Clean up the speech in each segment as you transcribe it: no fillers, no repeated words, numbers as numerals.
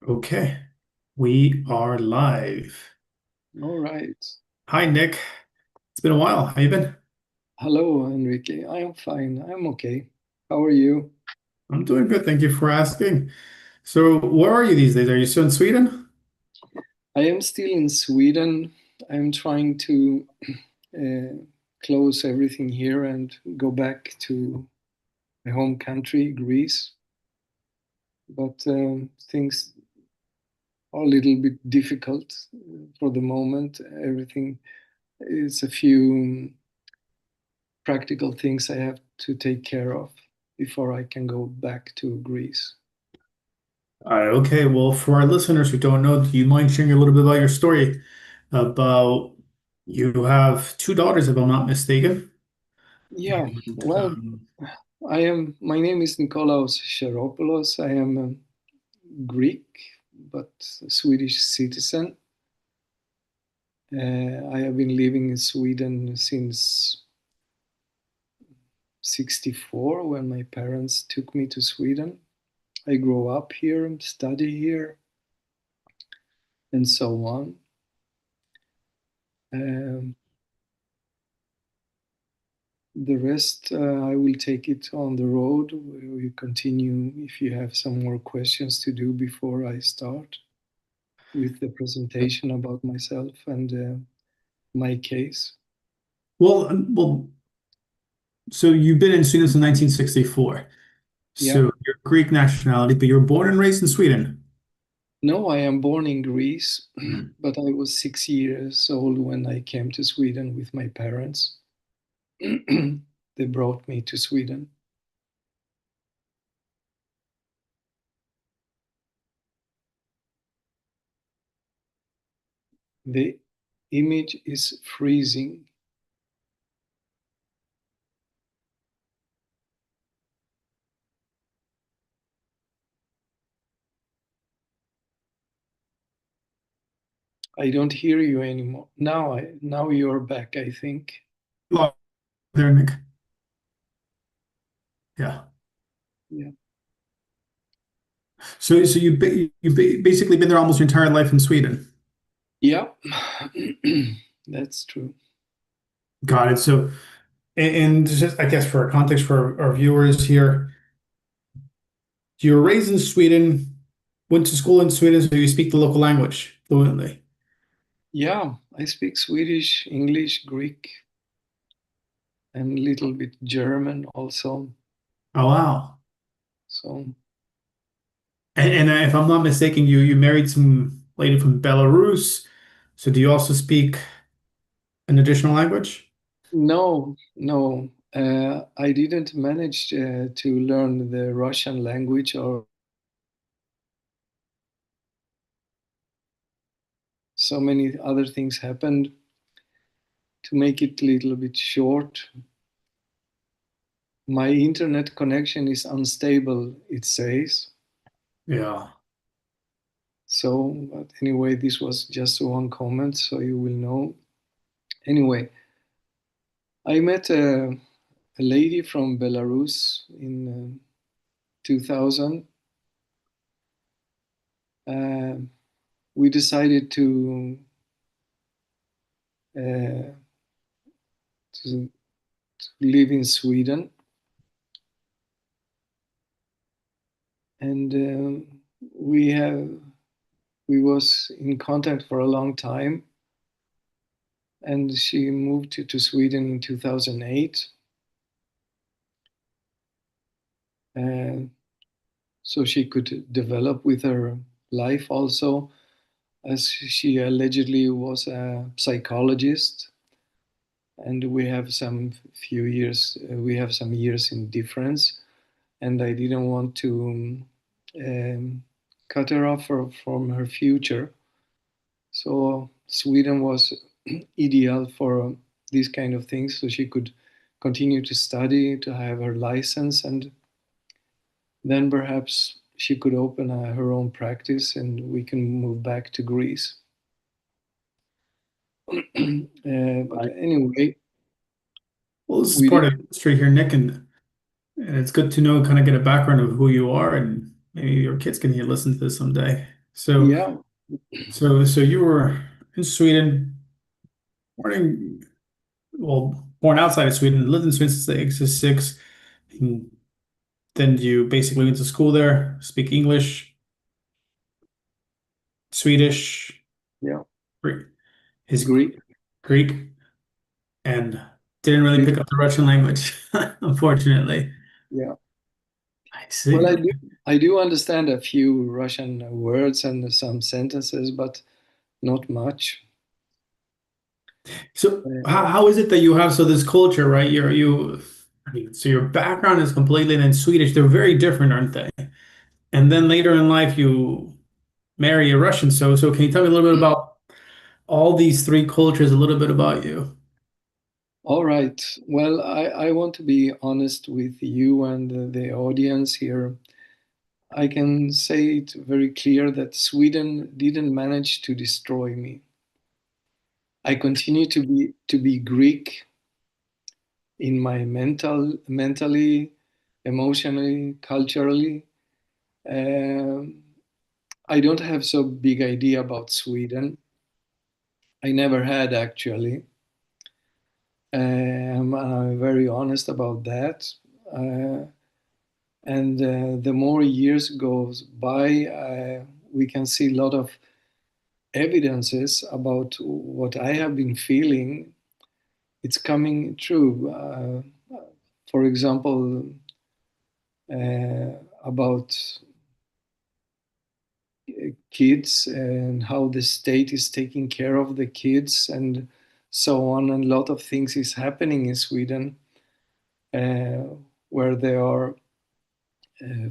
Okay, we are live. All right. Hi, Nick. It's been a while. How you been? Hello, Enrique. I am fine. I'm okay. How are you? I'm doing good. Thank you for asking. So, where are you these days? Are you still in Sweden? I am still in Sweden. I'm trying to uh, close everything here and go back to my home country, Greece. But things are a little bit difficult for the moment. Everything is a few practical things I have to take care of before I can go back to Greece. Okay, well, for our listeners who don't know, do you mind sharing a little bit about your story? About you have two daughters, if I'm not mistaken. Yeah, And well, my name is Nicolaos. I am a Greek, but a Swedish citizen. I have been living in Sweden since 64 when my parents took me to Sweden. I grew up here, study here, and so on. Um, the rest, I will take it on the road. We will continue if you have some more questions to do before I start with the presentation about myself and my case. well, so you've been in Sweden since 1964. Yeah. So you're Greek nationality, but you're born and raised in Sweden. No, I am born in Greece, Mhm. but I was 6 years old when I came to Sweden with my parents. They brought me to Sweden. The image is freezing. I don't hear you anymore. Now you're back, I think. Hello there, Nick. Yeah. Yeah. So basically been there almost your entire life in Sweden. Yeah. That's true. Got it. So, and just, I guess for context for our viewers here, you were raised in Sweden, went to school in Sweden, so you speak the local language fluently. Yeah, I speak Swedish, English, Greek, and a little bit German also. Oh, wow. So And if I'm not mistaken, you married some lady from Belarus. So do you also speak an additional language? no, no. I didn't manage to learn the Russian language, or so many other things happened. To make it a little bit short, my internet connection is unstable, it says. Yeah. So, but anyway, this was just one comment, so you will know. Anyway, I met a lady from Belarus in 2000. Uh, we decided uh, to live in Sweden, and we have we was in contact for a long time. And she moved to Sweden in 2008, uh, so she could develop with her life also, as she allegedly was a psychologist, and we have some years in difference, and I didn't want to cut her off from her future. So Sweden was ideal for these kind of things, so she could continue to study, to have her license, and then perhaps she could open her own practice, and we can move back to Greece. But Right. anyway, Well, this is we part did. of history here, Nick, and it's good to know, kind of get a background of who you are, and maybe your kids can hear listen to this someday. So, Yeah, so you were in Sweden, born in, born outside of Sweden, lived in Sweden since the age of 6. And then you basically went to school there, speak English, Swedish, yeah. Greek, his Greek. Greek, and didn't really pick Little. up the Russian language, unfortunately. Yeah. I Well, see. I do understand a few Russian words and some sentences, but not much. So Uh, how is it that you have so this culture, right? I mean, so your background is completely in Swedish. They're very different, aren't they? And then later in life, you marry a Russian. So can you tell me a little bit about all these three cultures, a little bit about you? all right. Well, I want to be honest with you and the audience here. I can say it very clear that Sweden didn't manage to destroy me. I continue to be Greek in my mentally, emotionally, culturally. Um, I don't have so big idea about Sweden. I never had actually. I'm very honest about that. Uh, and the more years goes by, we can see a lot of evidences about what I have been feeling. It's coming true. For example, about kids and how the state is taking care of the kids and so on. And a lot of things is happening in Sweden uh, where they are uh,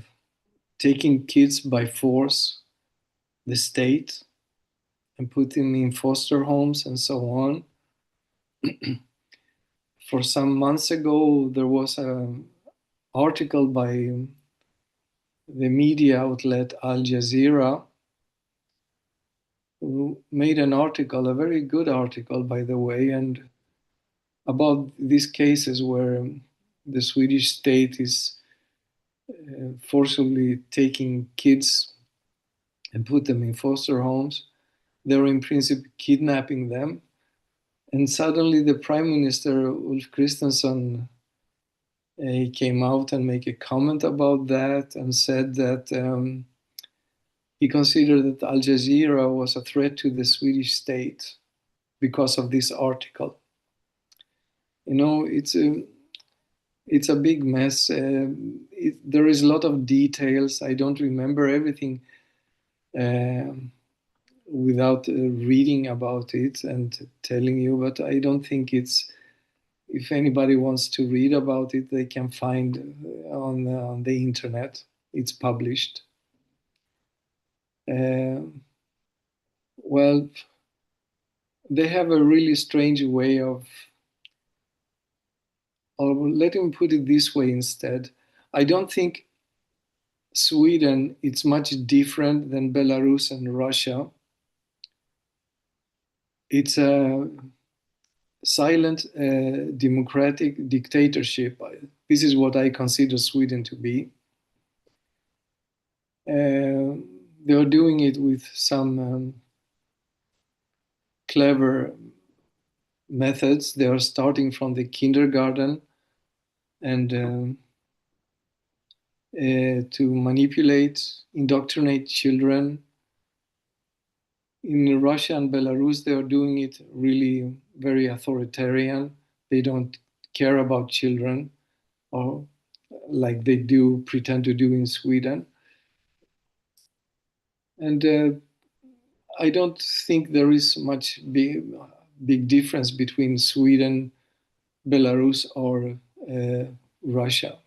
taking kids by force, the state, and putting them in foster homes and so on. For some months ago, there was an article by the media outlet Al Jazeera who made an article, a very good article, by the way, and about these cases where the Swedish state is forcibly taking kids and put them in foster homes. They're in principle kidnapping them. And suddenly the Prime Minister, Ulf Kristersson, he came out and made a comment about that and said that he considered that Al Jazeera was a threat to the Swedish state because of this article. You know, it's a big mess. There is a lot of details. I don't remember everything um without reading about it and telling you, but I don't think it's. If anybody wants to read about it, they can find on the internet. It's published. Uh, well, they have a really strange way of, or let me put it this way instead. I don't think Sweden it's much different than Belarus and Russia. It's a silent democratic dictatorship. This is what I consider Sweden to be. They are doing it with some clever methods. They are starting from the kindergarten and to manipulate, indoctrinate children. In Russia and Belarus, they are doing it really very authoritarian. They don't care about children, or like they do pretend to do in Sweden. And I don't think there is much big difference between Sweden, Belarus, or Russia.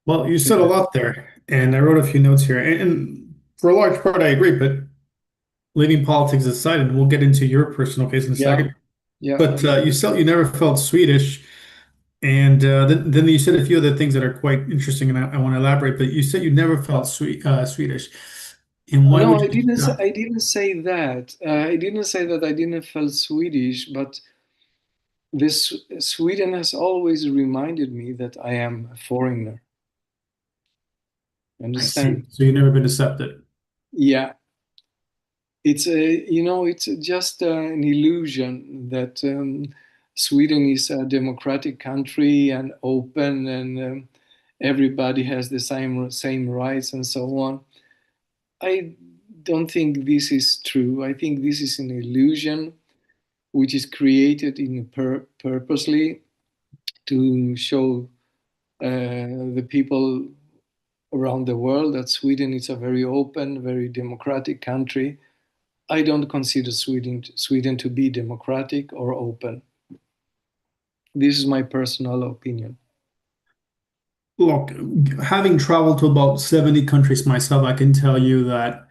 Well, you said a lot there, and I wrote a few notes here. And for a large part, I agree, but leaving politics aside, and we'll get into your personal case in a Yeah, second. yeah. But you never felt Swedish, and then you said a few other things that are quite interesting, and I want to elaborate. But you said you never felt Swedish, and why No, would you? I didn't say that. I didn't say that I didn't feel Swedish, but this Sweden has always reminded me that I am a foreigner. I see. Understand? So you've never been accepted. Yeah, it's just an illusion that Sweden is a democratic country and open, and everybody has the same rights and so on. I don't think this is true. I think this is an illusion which is created purposely to show the people around the world that Sweden is a very open, very democratic country. I don't consider Sweden to be democratic or open. This is my personal opinion. Look, having traveled to about 70 countries myself, I can tell you that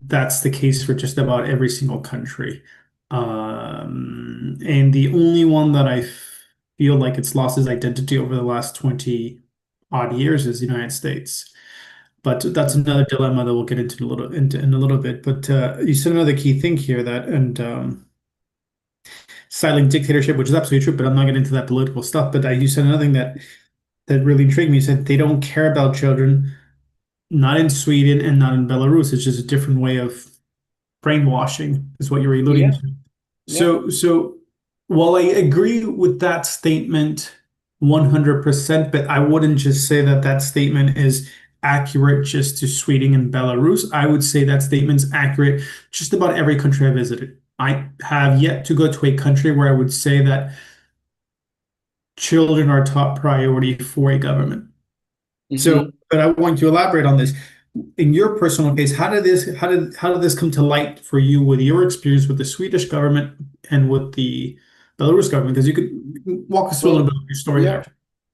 that's the case for just about every single country. And the only one that I feel like it's lost its identity over the last 20 odd years is the United States. But that's another dilemma that we'll get into in a little bit. But you said another key thing here that and silent dictatorship, which is absolutely true, but I'm not getting into that political stuff. But you said another thing that really intrigued me. You said they don't care about children, not in Sweden and not in Belarus. It's just a different way of brainwashing, is what you're alluding Yeah, to. yeah. So while I agree with that statement 100%, but I wouldn't just say that that statement is accurate just to Sweden and Belarus. I would say that statement's accurate just about every country I visited. I have yet to go to a country where I would say that children are top priority for a government. So, Hmm. but I want to elaborate on this. In your personal case, how did this come to light for you with your experience with the Swedish government and with the Belarus government? Because you could walk us through a little Well, bit of your story yeah, there.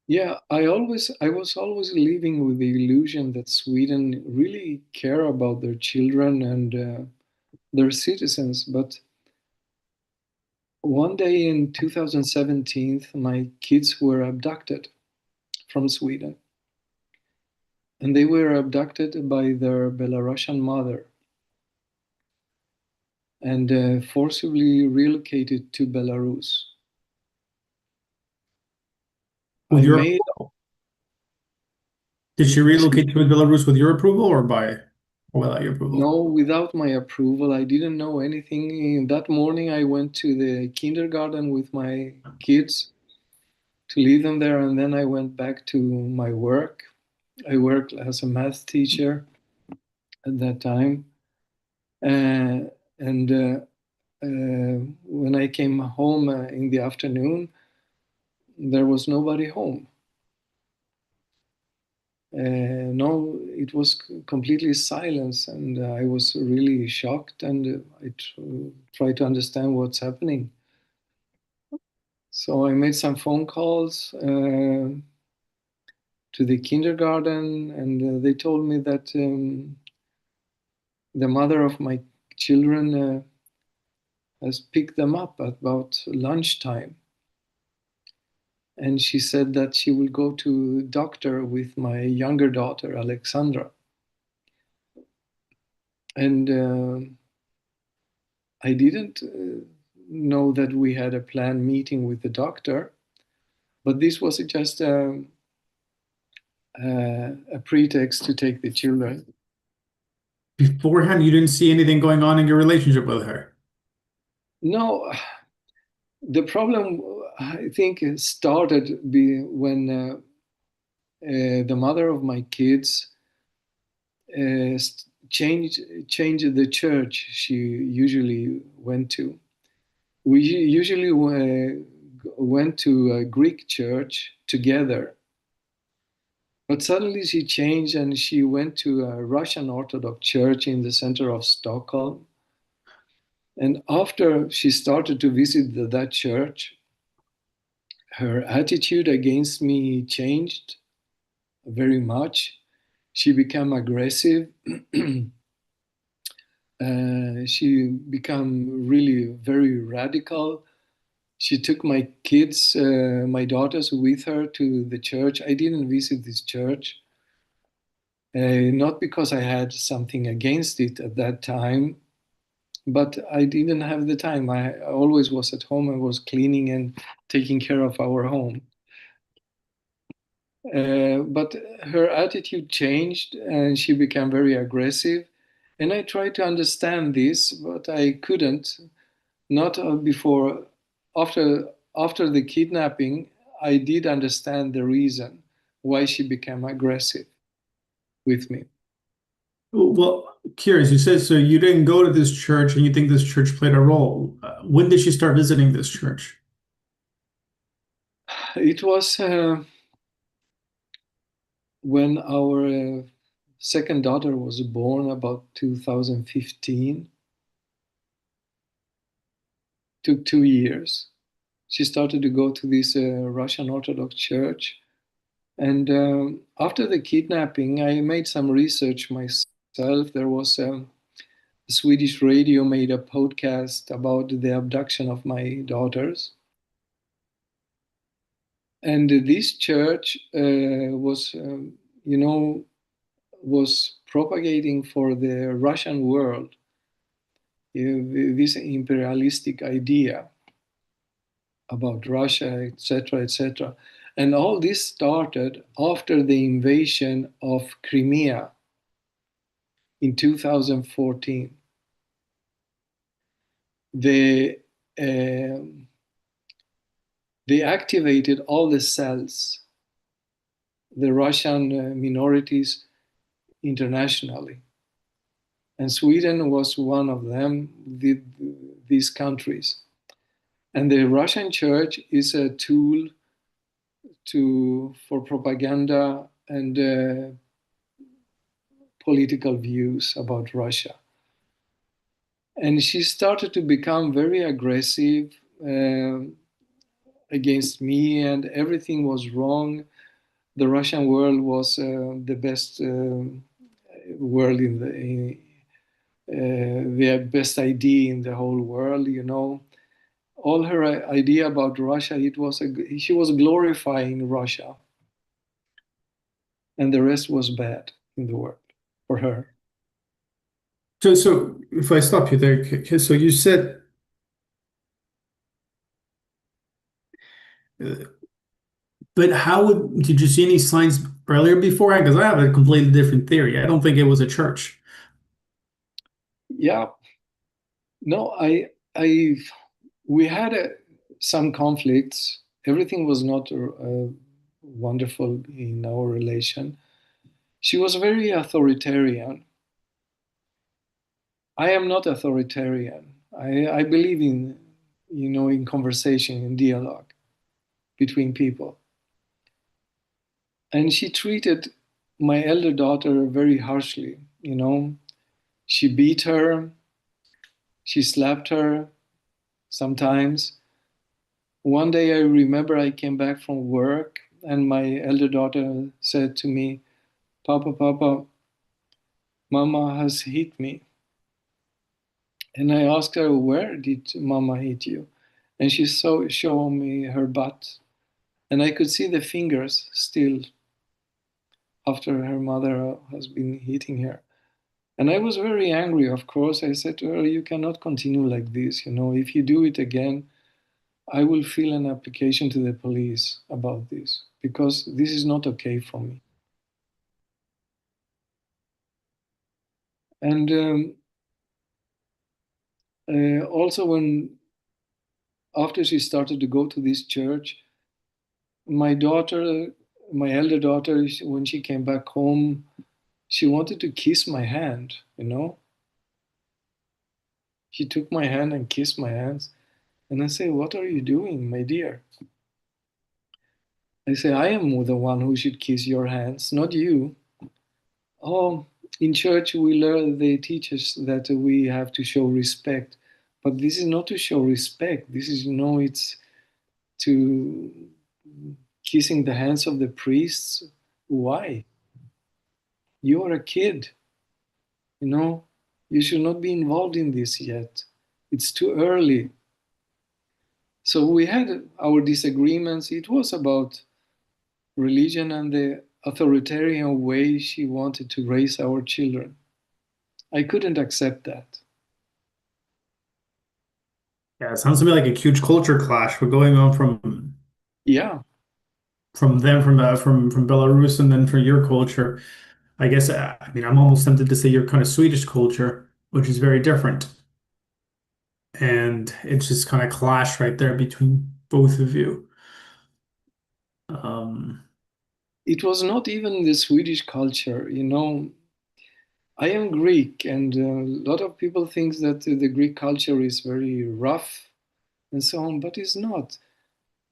yeah. I was always living with the illusion that Sweden really care about their children and their citizens. But one day in 2017, my kids were abducted from Sweden, and they were abducted by their Belarusian mother and forcibly relocated to Belarus. With I your made, approval, did she relocate to Belarus with your approval or without your approval? no, without my approval. I didn't know anything. That morning, I went to the kindergarten with my kids to leave them there, and then I went back to my work. I worked as a math teacher at that time. And when I came home in the afternoon, there was nobody home. No, it was completely silence, and I was really shocked. And tried to understand what's happening. So I made some phone calls to the kindergarten, and they told me that the mother of my children has picked them up at about lunchtime. And she said that she will go to doctor with my younger daughter, Alexandra. And I didn't know that we had a planned meeting with the doctor, but this was just a pretext to take the children. Beforehand, you didn't see anything going on in your relationship with her. No, the problem I think started when the mother of my kids uh, changed the church she usually went to. We usually went to a Greek church together, but suddenly she changed and she went to a Russian Orthodox church in the center of Stockholm. And after she started to visit that church, her attitude against me changed very much. She became aggressive. She became really very radical. She took my kids, my daughters, with her to the church. I didn't visit this church, not because I had something against it at that time, but I didn't have the time. I always was at home. I was cleaning and taking care of our home. But her attitude changed and she became very aggressive. And I tried to understand this, but I couldn't. Not before, after the kidnapping, I did understand the reason why she became aggressive with me. Well, curious, you said so you didn't go to this church and you think this church played a role. When did she start visiting this church? It was when our second daughter was born, about 2015. Took 2 years. She started to go to this Russian Orthodox church. And after the kidnapping, I made some research myself. There was Swedish radio made a podcast about the abduction of my daughters. And this church you know, was propagating for the Russian world this imperialistic idea about Russia, etc., etc. And all this started after the invasion of Crimea in 2014. They, um they activated all the cells, the Russian minorities internationally. And Sweden was one of them, these countries. And the Russian church is a tool for propaganda and political views about Russia. And she started to become very aggressive uh, against me, and everything was wrong. The Russian world was the best world in the best idea in the whole world. You know, all her idea about Russia, she was glorifying Russia, and the rest was bad in the world for her. So if I stop you there, so you said, uh, but did you see any signs earlier beforehand? Because I have a completely different theory. I don't think it was a church. Yeah, no, I, we had some conflicts. Everything was not wonderful in our relation. She was very authoritarian. I am not authoritarian. I believe in, in conversation, in dialogue between people. And she treated my elder daughter very harshly. She beat her, she slapped her sometimes. One day I remember I came back from work and my elder daughter said to me, Papa, Mama has hit me. And I asked her, where did Mama hit you? And she showed me her butt. And I could see the fingers still after her mother has been hitting her. And I was very angry, of course. I said to her, you cannot continue like this. If you do it again, I will file an application to the police about this because this is not okay for me. And also, after she started to go to this church, my daughter, my elder daughter, when she came back home, she wanted to kiss my hand. She took my hand and kissed my hands. And I say, what are you doing, my dear? I say, I am the one who should kiss your hands, not you. Oh, in church they teach us that we have to show respect. But this is not to show respect. This is, it's to kissing the hands of the priests. Why? You are a kid, you know. You should not be involved in this yet. It's too early. So we had our disagreements. It was about religion and the authoritarian way she wanted to raise our children. I couldn't accept that. Yeah, it sounds to me like a huge culture clash. We're going on from Yeah, from them, from Belarus, and then for your culture. I guess I mean I'm almost tempted to say your kind of Swedish culture, which is very different, and it's just kind of clash right there between both of you. Um, It was not even the Swedish culture, you know. I am Greek, and a lot of people think that the Greek culture is very rough and so on, but it's not.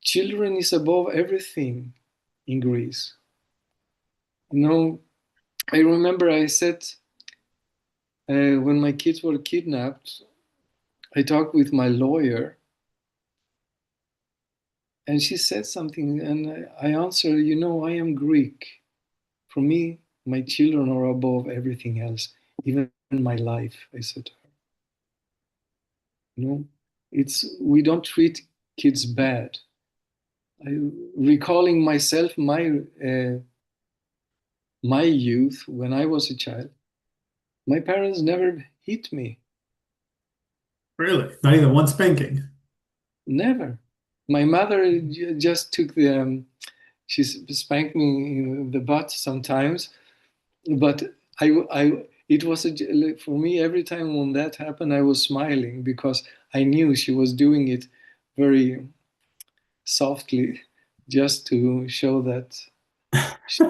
Children is above everything in Greece. You know, I remember I said when my kids were kidnapped, I talked with my lawyer, and she said something, and I answered, you know, I am Greek. For me, my children are above everything else, even my life, I said to her. You know, it's we don't treat kids bad. I recalling myself, my youth when I was a child. My parents never hit me, really, not even one spanking. never. My mother just took the she spanked me in the butt sometimes, but it was like, for me every time when that happened, I was smiling because I knew she was doing it very softly, just to show that she.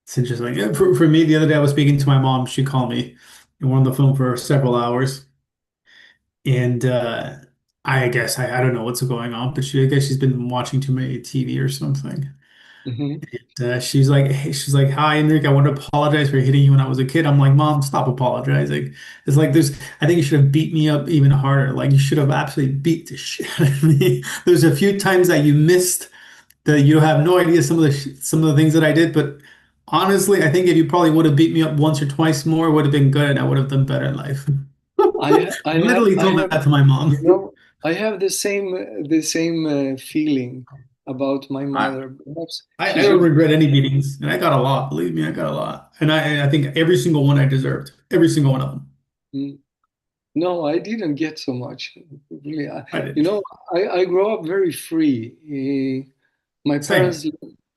It's interesting. Yeah, for me, the other day I was speaking to my mom. She called me and we're on the phone for several hours. And I guess I don't know what's going on, but I guess she's been watching too many TV or something. Mhm. She's like, hey, she's like, hi, Enrique, I want to apologize for hitting you when I was a kid. I'm like, Mom, stop apologizing. It's like I think you should have beat me up even harder. Like you should have absolutely beat the shit out of me. There's a few times that you missed that you have no idea some of the things that I did, but honestly, I think if you probably would have beat me up once or twice more, it would have been good and I would have done better in life. Literally I told have, that to my you mom. know, I have the same feeling about my I, mother. Perhaps I she's don't your. regret any beatings, and I got a lot. Believe me, I got a lot, and I think every single one I deserved, every single one of them. Mm. No, I didn't get so much. Really, I you did. know, I grew up very free. My Same, parents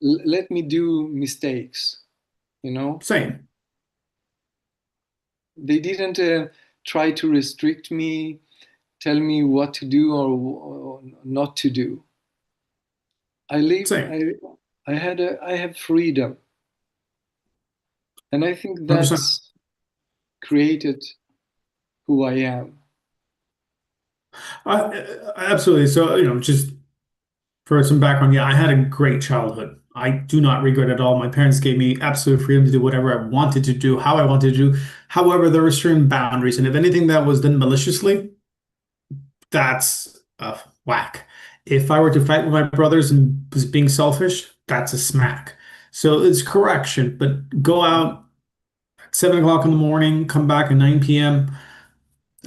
let me do mistakes. You know, same. they didn't try to restrict me, tell me what to do or not to do. I live. Same. I have freedom, and I think 100%. that's created who I am. Absolutely. So, just for some background, yeah, I had a great childhood. I do not regret it at all. My parents gave me absolute freedom to do whatever I wanted to do, how I wanted to do. However, there were certain boundaries, and if anything that was done maliciously, that's a whack. If I were to fight with my brothers and was being selfish, that's a smack. So it's correction, but go out at 7 o'clock in the morning, come back at 9 p.m.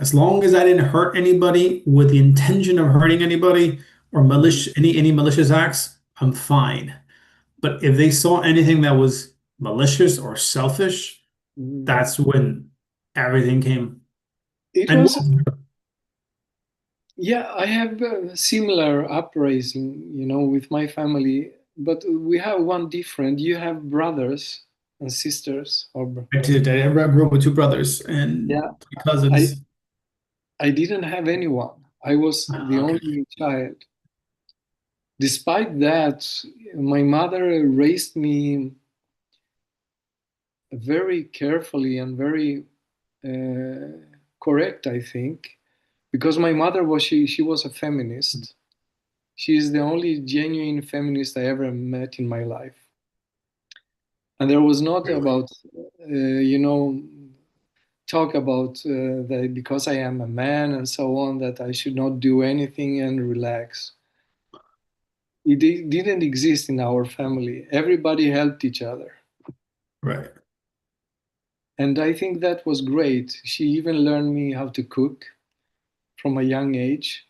As long as I didn't hurt anybody with the intention of hurting anybody or any malicious acts, I'm fine. But if they saw anything that was malicious or selfish, Mhm. that's when everything came. It And was, yeah, I have a similar uprising, you know, with my family, but we have one different. You have brothers and sisters, I did. I grew up with two brothers and yeah, three I cousins. I didn't have anyone. I was the Ah, okay. only child. Despite that, my mother raised me very carefully and very uh, correct, I think, because my mother was she was a feminist. She is the only genuine feminist I ever met in my life, and there was not Really? about you know talk about that because I am a man and so on that I should not do anything and relax. Didn't exist in our family. Everybody helped each other. Right. And I think that was great. She even learned me how to cook from a young age.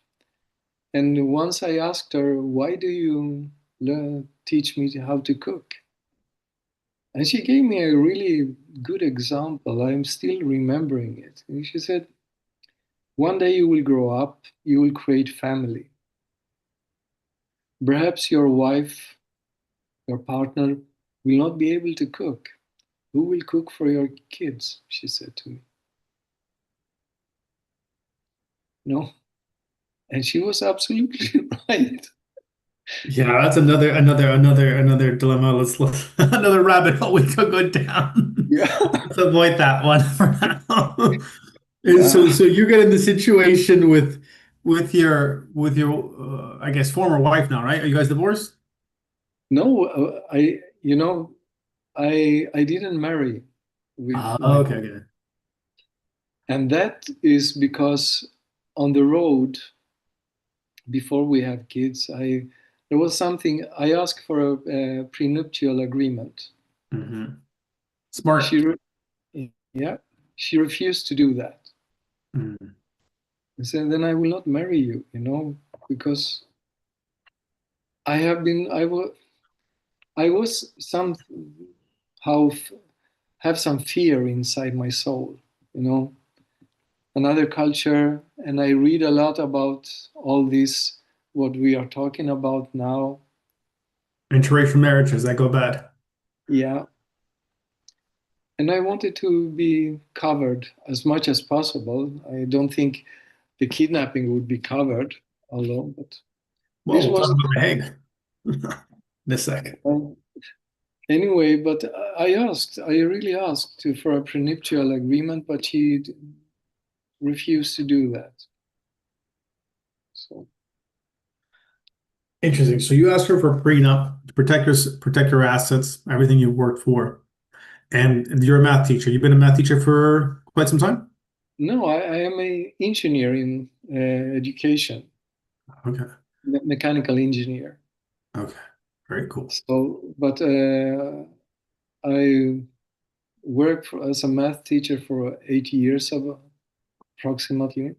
And once I asked her, why do you teach me how to cook? And she gave me a really good example. I'm still remembering it. And she said, one day you will grow up, you will create family. Perhaps your wife Your partner will not be able to cook. Who will cook for your kids? She said to me. No. And she was absolutely right. Yeah, that's another dilemma. Let's another rabbit hole we could go down. Yeah. Let's avoid that one for now. And Yeah. so you get in the situation with your I guess former wife now, right? Are you guys divorced? No, I didn't marry with my Okay, wife. okay. And that is because on the road, before we have kids, there was something I asked for a prenuptial agreement. Hmm. She, Smart. yeah, she refused to do that. Mm. I said, then I will not marry you, because I was somehow have some fear inside my soul, you know, another culture, and I read a lot about all this, what we are talking about now. Interracial marriages that go bad. Yeah, and I wanted to be covered as much as possible. I don't think the kidnapping would be covered, although, but Well, this we'll talk was about The Hague in a sec. uh, anyway. But I really asked for a prenuptial agreement, but she refused to do that. So Interesting. So you asked her for a prenup to protect your assets, everything you worked for, and you're a math teacher. You've been a math teacher for quite some time? no, I am a engineer in education, Okay. mechanical engineer. Okay. Very cool. So, but I worked as a math teacher for 8 years approximately.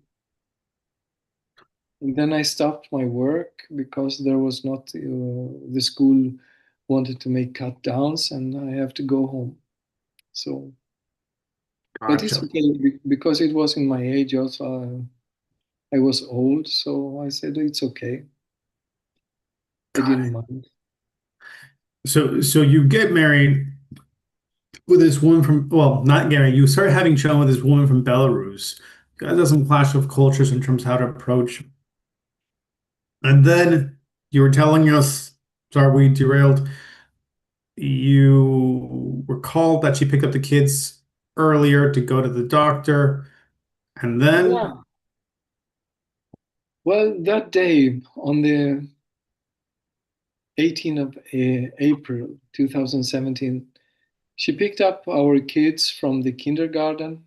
And then I stopped my work because there was not, the school wanted to make cut downs and I have to go home. So, but it's Gotcha. okay because it was in my age also. I was old, so I said it's okay. I Got didn't it. mind. So you get married with this woman from, well, not getting, you start having children with this woman from Belarus. You guys have some clash of cultures in terms of how to approach. And then you were telling us, sorry, we derailed. You recalled that she picked up the kids earlier to go to the doctor. And then, Yeah. Well, that day on the 18th of April 2017, she picked up our kids from the kindergarten.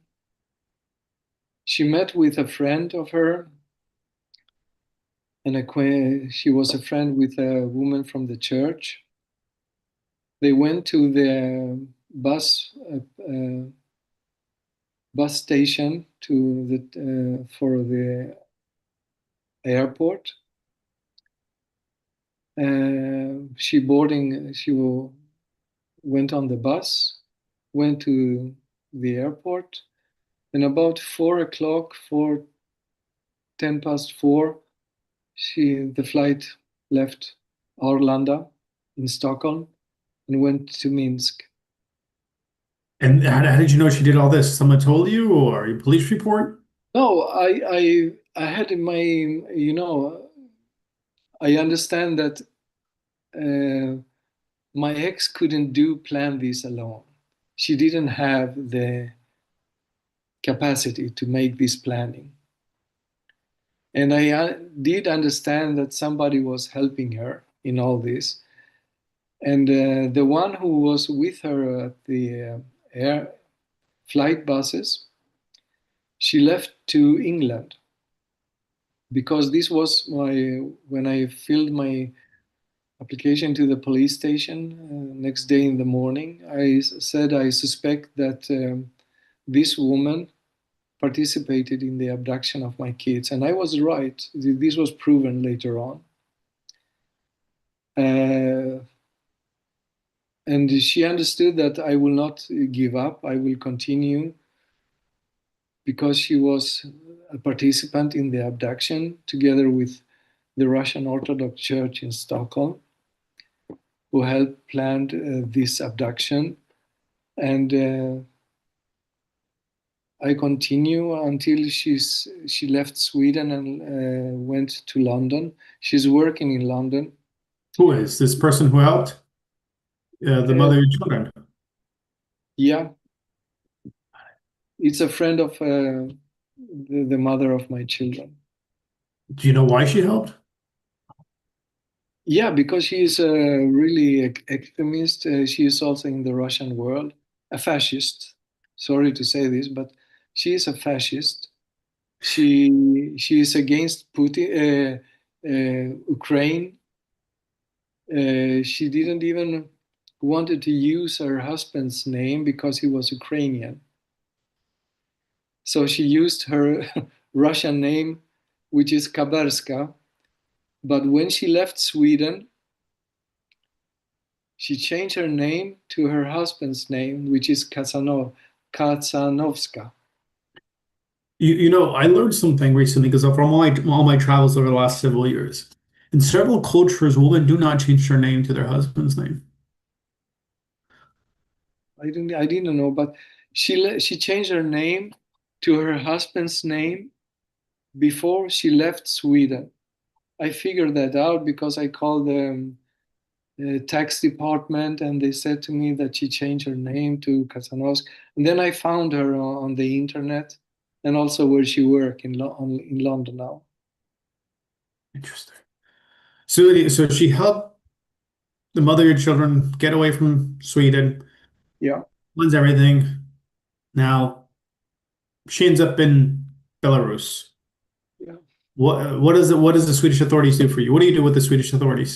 She met with a friend of her, she was a friend with a woman from the church. They went to the bus station to for the airport. She went on the bus, went to the airport, and about 4 o'clock, 4:10 past 4, the flight left Arlanda in Stockholm and went to Minsk. and how did you know she did all this? Someone told you or a police report? No, I had in my, I understand that uh, my ex couldn't plan this alone. She didn't have the capacity to make this planning. And I did understand that somebody was helping her in all this. And the one who was with her at the air flight buses, she left to England because this was when I filled my application to the police station next day in the morning. I said I suspect that this woman participated in the abduction of my kids, and I was right. This was proven later on. Uh, and she understood that I will not give up. I will continue because she was a participant in the abduction together with the Russian Orthodox Church in Stockholm. who helped plan this abduction. And I continue until she left Sweden and went to London. She's working in London. Who is this person who helped? The Uh, mother of your children. yeah, it's a friend of the mother of my children. Do you know why she helped? Yeah, because she is a really extremist. She is also in the Russian world, a fascist. Sorry to say this, but she is a fascist. She is against Putin, Ukraine. She didn't even wanted to use her husband's name because he was Ukrainian. So she used her Russian name, which is Kaberska. But when she left Sweden, she changed her name to her husband's name, which is Katsanovska. I learned something recently because from all my travels over the last several years. In several cultures, women do not change their name to their husband's name. I didn't know, but she changed her name to her husband's name before she left Sweden. I figured that out because I called the tax department and they said to me that she changed her name to Kasanovsk. And then I found her on the internet and also where she worked in London now. Interesting. So she helped the mother of your children get away from Sweden, Yeah, runs everything. Now she ends up in Belarus. yeah. What does the Swedish authorities do for you? What do you do with the Swedish authorities?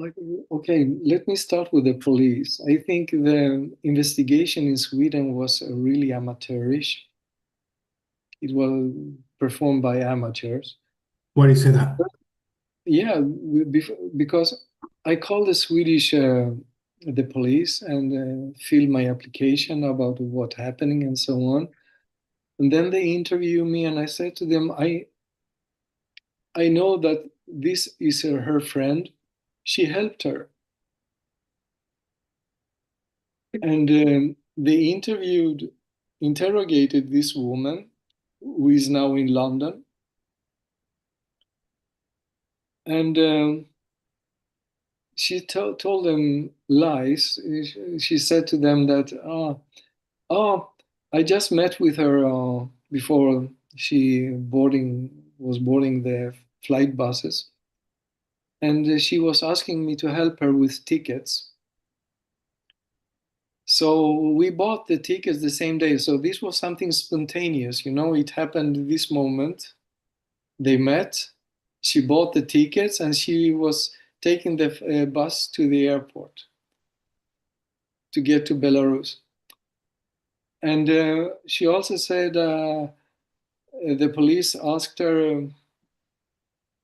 Like, okay, let me start with the police. I think the investigation in Sweden was really amateurish. It was performed by amateurs. Why do you say that? Yeah, because I called the Swedish the police and filled my application about what happening and so on. And then they interview me, and I said to them, I know that this is her friend. She helped her, and they interrogated this woman who is now in London, and she told them lies. She said to them that, oh, I just met with her before she was boarding the flight buses, and she was asking me to help her with tickets. So we bought the tickets the same day. So this was something spontaneous, it happened this moment. They met, she bought the tickets, and she was taking the bus to the airport to get to Belarus. And she also said the police asked her,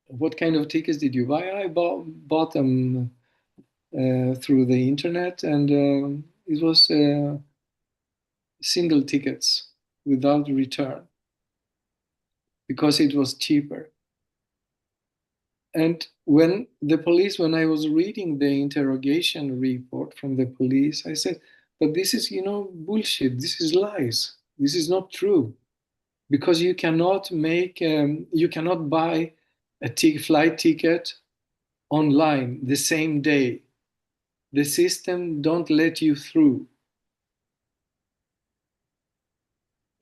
what kind of tickets did you buy? I bought them through the internet, and it was single tickets without return because it was cheaper. And when I was reading the interrogation report from the police, I said, but this is, bullshit. This is lies. This is not true because you cannot buy a flight ticket online the same day. The system don't let you through.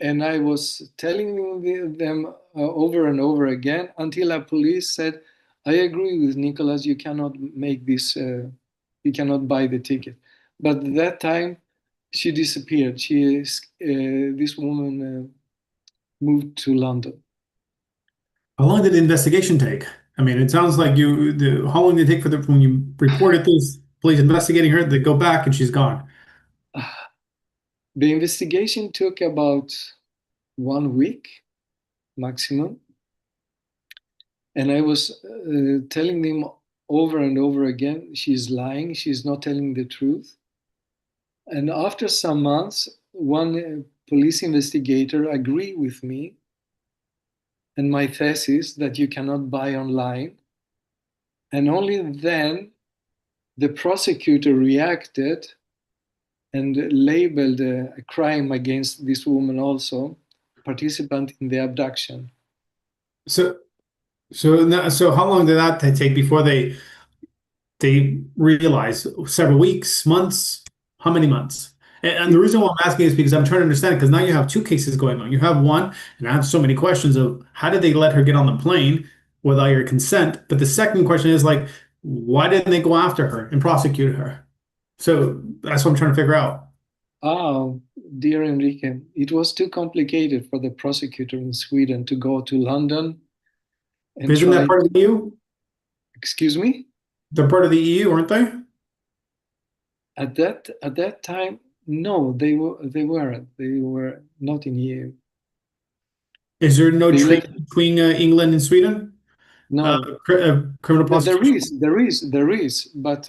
And I was telling them over and over again until a police said, I agree with Nicolaos, you cannot make this, you cannot buy the ticket. But at that time, she disappeared. This woman moved to London. How long did the investigation take? I mean, it sounds like how long did it take when you reported this police investigating her, they go back and she's gone. The investigation took about 1 week maximum. And I was telling them over and over again, she's lying, she's not telling the truth. And after some months, one police investigator agreed with me and my thesis that you cannot buy online. And only then The prosecutor reacted and labeled a crime against this woman also, participant in the abduction. So so how long did that take before they realize? Several weeks, months? How many months? And the It, reason why I'm asking is because I'm trying to understand, because now you have two cases going on. You have one, and I have so many questions of how did they let her get on the plane without your consent? But the second question is like, why didn't they go after her and prosecute her? So that's what I'm trying to figure out. oh, dear Enrique, it was too complicated for the prosecutor in Sweden to go to London and Isn't that try. part of the EU? Excuse me? They're part of the EU, aren't they? At that time, no, they were not in EU. Is there no They treaty went between England and Sweden? no. Criminal There prosecution? is, there is, but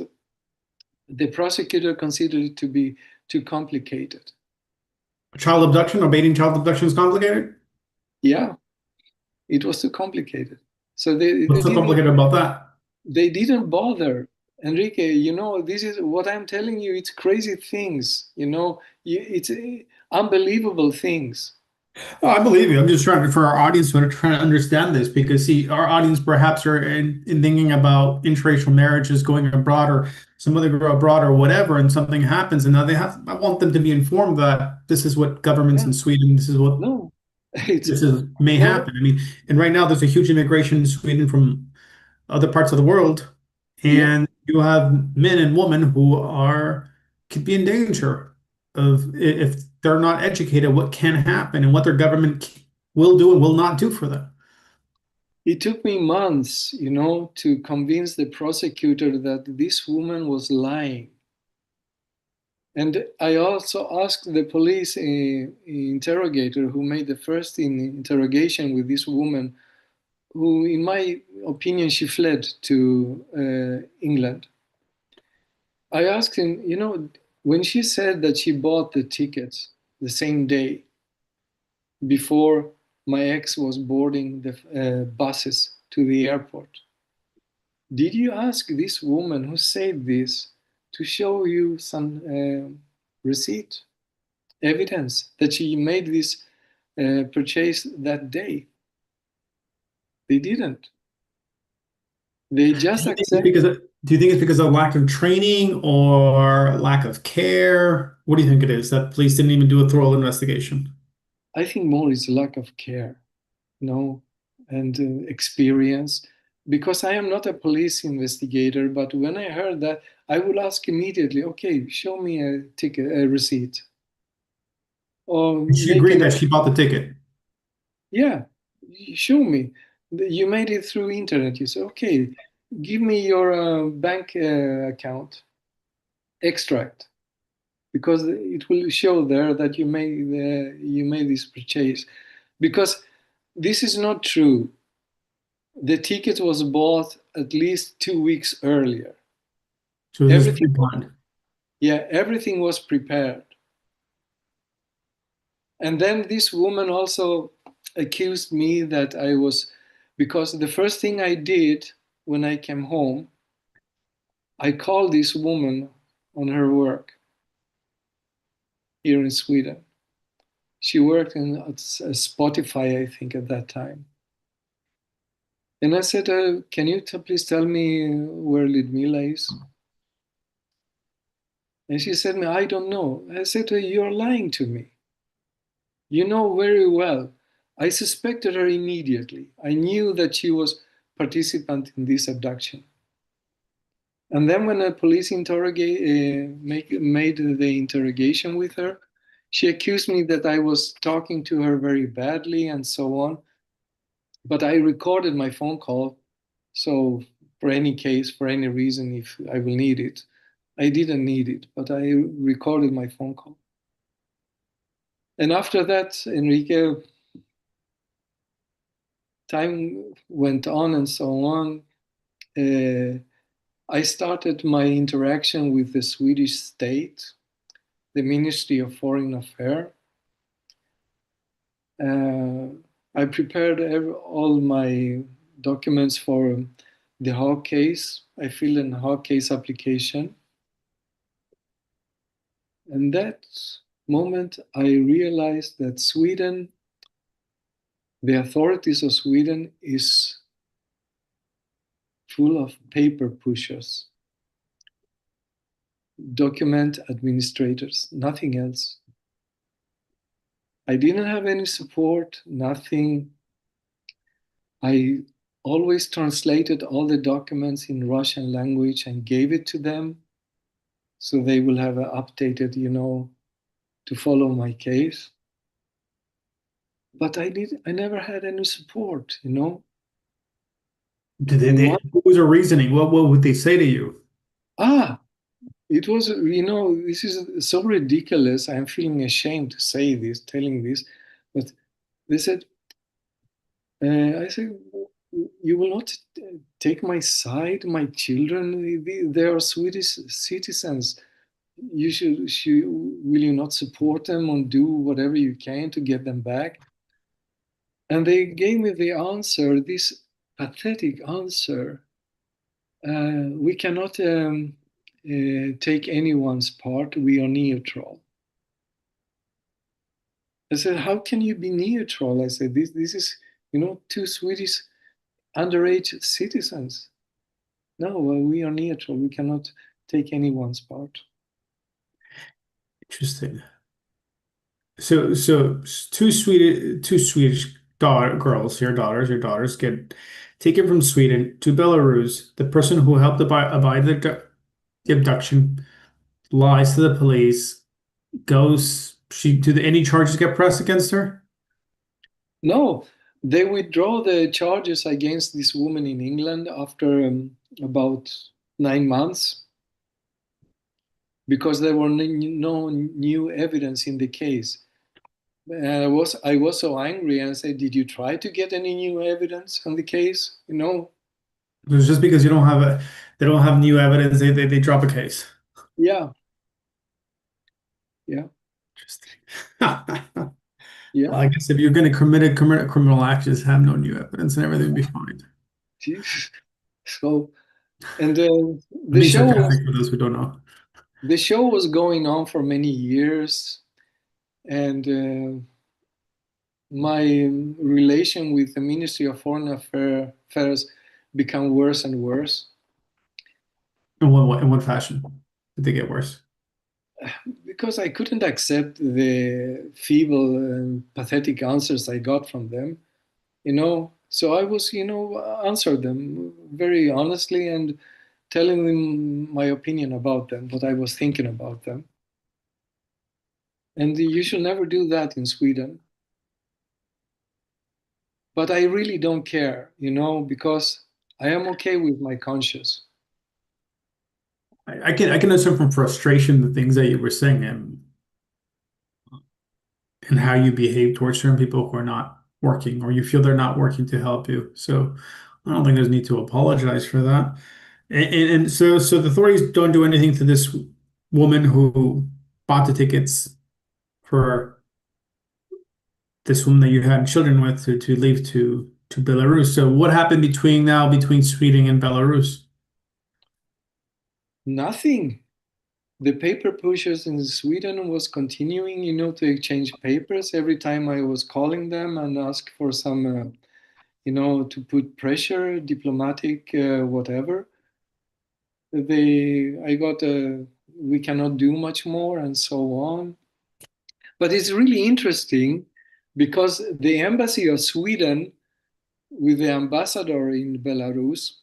the prosecutor considered it to be too complicated. Child abduction, abating child abduction is complicated? Yeah, it was too complicated. So they, What's they so didn't complicated about that? they didn't bother. Enrique, this is what I'm telling you. It's crazy things, it's unbelievable things. Oh, I believe you. I'm just trying for our audience to try to understand this because see, our audience perhaps are in thinking about interracial marriages going abroad or some other girl abroad or whatever, and something happens, and now they have. I want them to be informed that this is what governments Yeah, in Sweden, this is what no, it's this is may no, happen. I mean, and right now there's a huge immigration in Sweden from other parts of the world, yeah. and you have men and women who are could be in danger of if they're not educated what can happen and what their government will do and will not do for them. It took me months, to convince the prosecutor that this woman was lying. And I also asked the police interrogator who made the first interrogation with this woman, who, in my opinion, she fled to England. I asked him, when she said that she bought the tickets the same day before my ex was boarding the buses to the airport, did you ask this woman who said this to show you some receipt, evidence that she made this purchase that day? They didn't. They just accept. Do you think it's because of lack of training or lack of care? What do you think it is that police didn't even do a thorough investigation? I think more is lack of care, no, and experience. Because I am not a police investigator, but when I heard that, I would ask immediately, okay, show me a ticket, a receipt, or She make agreed an, that she bought the ticket. yeah, show me. You made it through internet. You say, okay, give me your bank account extract, because it will show there that you made this purchase. Because this is not true. The ticket was bought at least 2 weeks earlier. So this is Everything, pre-planned. yeah, everything was prepared. And then this woman also accused me that I was, because the first thing I did when I came home, I called this woman on her work here in Sweden. She worked at Spotify, I think, at that time. And I said, can you please tell me where Ludmila is? And she said me, I don't know. I said to her, you're lying to me. You know very well. I suspected her immediately. I knew that she was participant in this abduction. And then when the police made the interrogation with her, she accused me that I was talking to her very badly and so on. But I recorded my phone call, so for any case, for any reason, if I will need it, I didn't need it, but I recorded my phone call. And after that, Enrique, time went on and so on. Uh, I started my interaction with the Swedish state, the Ministry of Foreign Affairs. I prepared all my documents for the Hague case. I filled in a Hague case application. And that moment, I realized that Sweden, the authorities of Sweden, is full of paper pushers, document administrators, nothing else. I didn't have any support, nothing. I always translated all the documents in Russian language and gave it to them so they will have an updated, to follow my case. But I never had any support. And What was their reasoning? What would they say to you? ah, it was, this is so ridiculous. I'm feeling ashamed to say this, telling this, but they said, I said, you will not take my side, my children, they are Swedish citizens. Will you not support them and do whatever you can to get them back? And they gave me the answer, this pathetic answer. We cannot take anyone's part. We are neutral. I said, how can you be neutral? I said, this is, two Swedish underage citizens. No, we are neutral. We cannot take anyone's part. Interesting. So two Swedish girls, your daughters get taken from Sweden to Belarus. The person who helped abide the abduction lies to the police. Goes she do any charges get pressed against her? No, they withdraw the charges against this woman in England after about 9 months because there were no new evidence in the case. I was so angry and said, "Did you try to get any new evidence on the case?" It was just because you don't have they don't have new evidence. They drop a case. Yeah, yeah, Interesting. yeah. Well, I guess if you're going to commit a criminal act, just have no new evidence and everything will be fine. Jeez. So, and I'm being sarcastic for those who don't know. the show was going on for many years, and my relation with the Ministry of Foreign Affairs become worse and worse In what fashion did they get worse? because I couldn't accept the feeble and pathetic answers I got from them. So I was, answered them very honestly and telling them my opinion about them, what I was thinking about them. And you should never do that in Sweden. But I really don't care, because I am okay with my conscience. I can understand from frustration the things that you were saying and how you behave towards certain people who are not working or you feel they're not working to help you. So I don't think there's need to apologize for that. And so the authorities don't do anything to this woman who bought the tickets for this woman that you had children with to leave to Belarus. So what happened between Sweden and Belarus? Nothing. The paper pushers in Sweden was continuing, to exchange papers every time I was calling them and ask for some, to put pressure, diplomatic, whatever. I got we cannot do much more and so on. But it's really interesting because the embassy of Sweden with the ambassador in Belarus,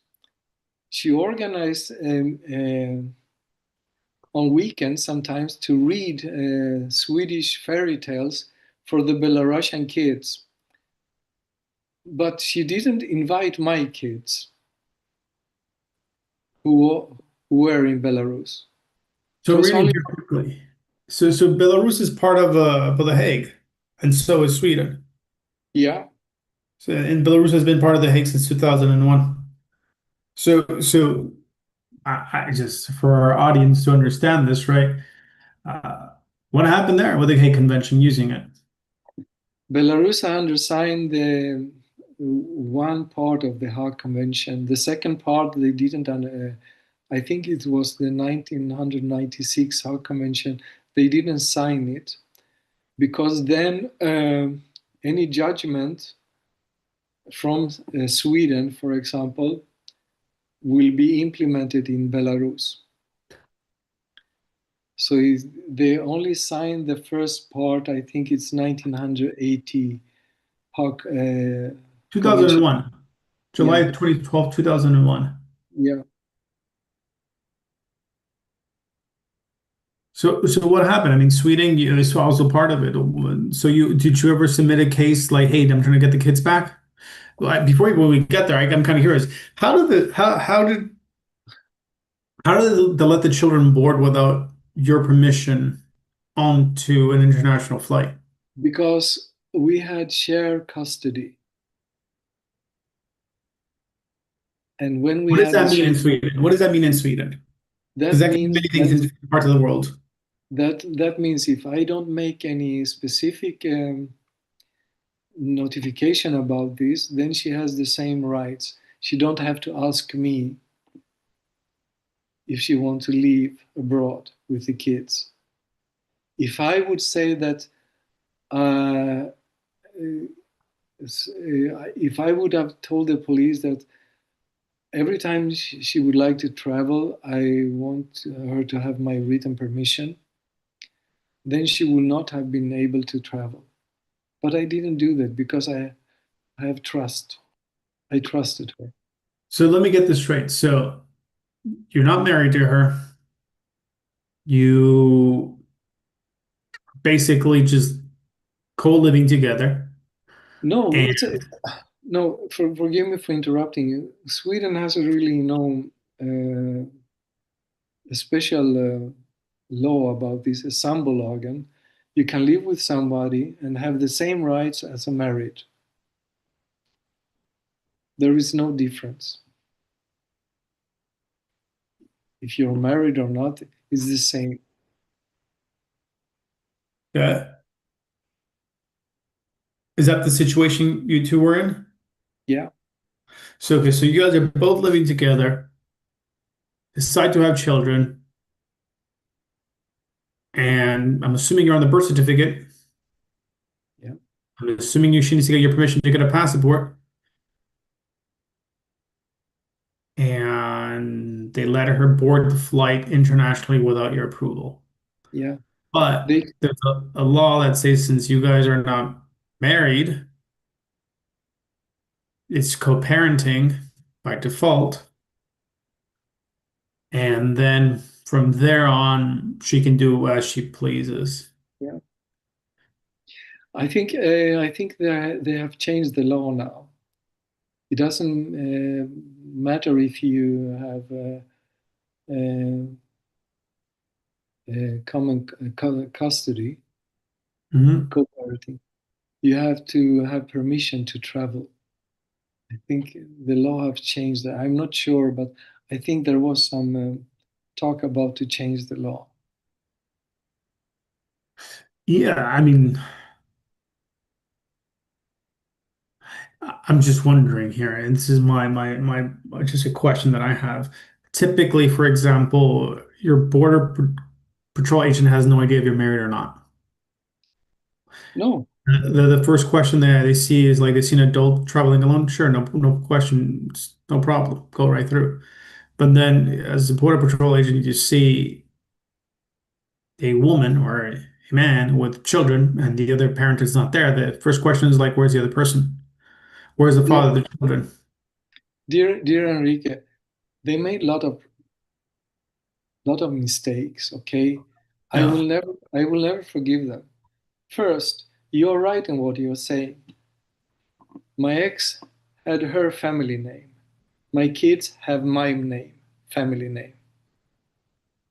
she organized on weekends sometimes to read Swedish fairy tales for the Belarusian kids. But she didn't invite my kids who were in Belarus. It So was really only, here quickly. So Belarus is part of The Hague, and so is Sweden. yeah, So and Belarus has been part of The Hague since 2001. So I just for our audience to understand this, right? Uh, what happened there with the Hague Convention using it? Belarus undersigned one part of the Hague Convention. The second part they didn't. I think it was the 1996 Hague Convention. They didn't sign it because then any judgment from Sweden, for example, will be implemented in Belarus. So they only signed the first part. I think it's 1980 Hague Convention. 2001, Yeah, July 2012, 2001. yeah. So what happened? I mean, Sweden is also part of it. So did you ever submit a case like, hey, I'm trying to get the kids back? Before when we get there, I'm kind of curious. How did they let the children board without your permission onto an international flight? Because we had shared custody, and when we What does had that this, mean in Sweden? What does that mean in Sweden? Because that that can mean means many things that in different parts of the world. that means if I don't make any specific notification about this, then she has the same rights. She don't have to ask me if she wants to leave abroad with the kids. If I would say that, uh, if I would have told the police that every time she would like to travel, I want her to have my written permission, then she would not have been able to travel. But I didn't do that because I have trust. I trusted her. So let me get this straight. So you're not married to her. You basically just co-living together. No, And no. Forgive me for interrupting you. Sweden has a really uh, a special law about this, a sambolagen. You can live with somebody and have the same rights as a married. There is no difference. If you're married or not, it's the same. uh, is that the situation you two were in? Yeah, So okay, so you guys are both living together, decide to have children, and I'm assuming you're on the birth certificate. yeah, I'm assuming she needs to get your permission to get a passport, and they let her board the flight internationally without your approval. yeah. But They, there's a law that says since you guys are not married, it's co-parenting by default, and then from there on, she can do as she pleases. yeah. I think they have changed the law now. It doesn't matter if you have uh, common custody, Mhm. co-parenting. You have to have permission to travel. I think the law have changed that. I'm not sure, but I think there was some talk about to change the law. Yeah, I mean, I'm just wondering here, and this is my just a question that I have. Typically, for example, your patrol agent has no idea if you're married or not. No, The first question they see is like they see an adult traveling alone. Sure, no questions, no problem, go right through. But then, as a border patrol agent, you see a woman or a man with children, and the other parent is not there. The first question is like, where's the other person? Where's the dear, father of the children? dear Enrique, they made lot of mistakes. Okay, Yeah. I will never forgive them. First, you're right in what you're saying. My ex had her family name. My kids have my name, family name.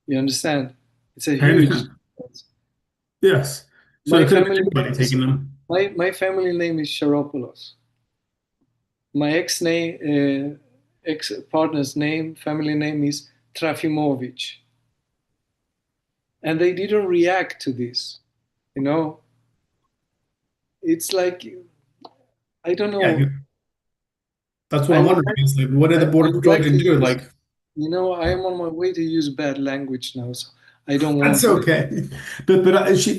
You understand? It's a I huge understand. difference. Yes. So My it could have been family name anybody is taking them. my family name is Sharopoulos. My ex partner's name, family name is Trafimovic, and they didn't react to this. You know, it's like I don't Yeah, know. That's what I I'm would wondering. like Is like, what did the I border would patrol like to agent do? use, Like, I am on my way to use bad language now, so I don't that's want to. okay. But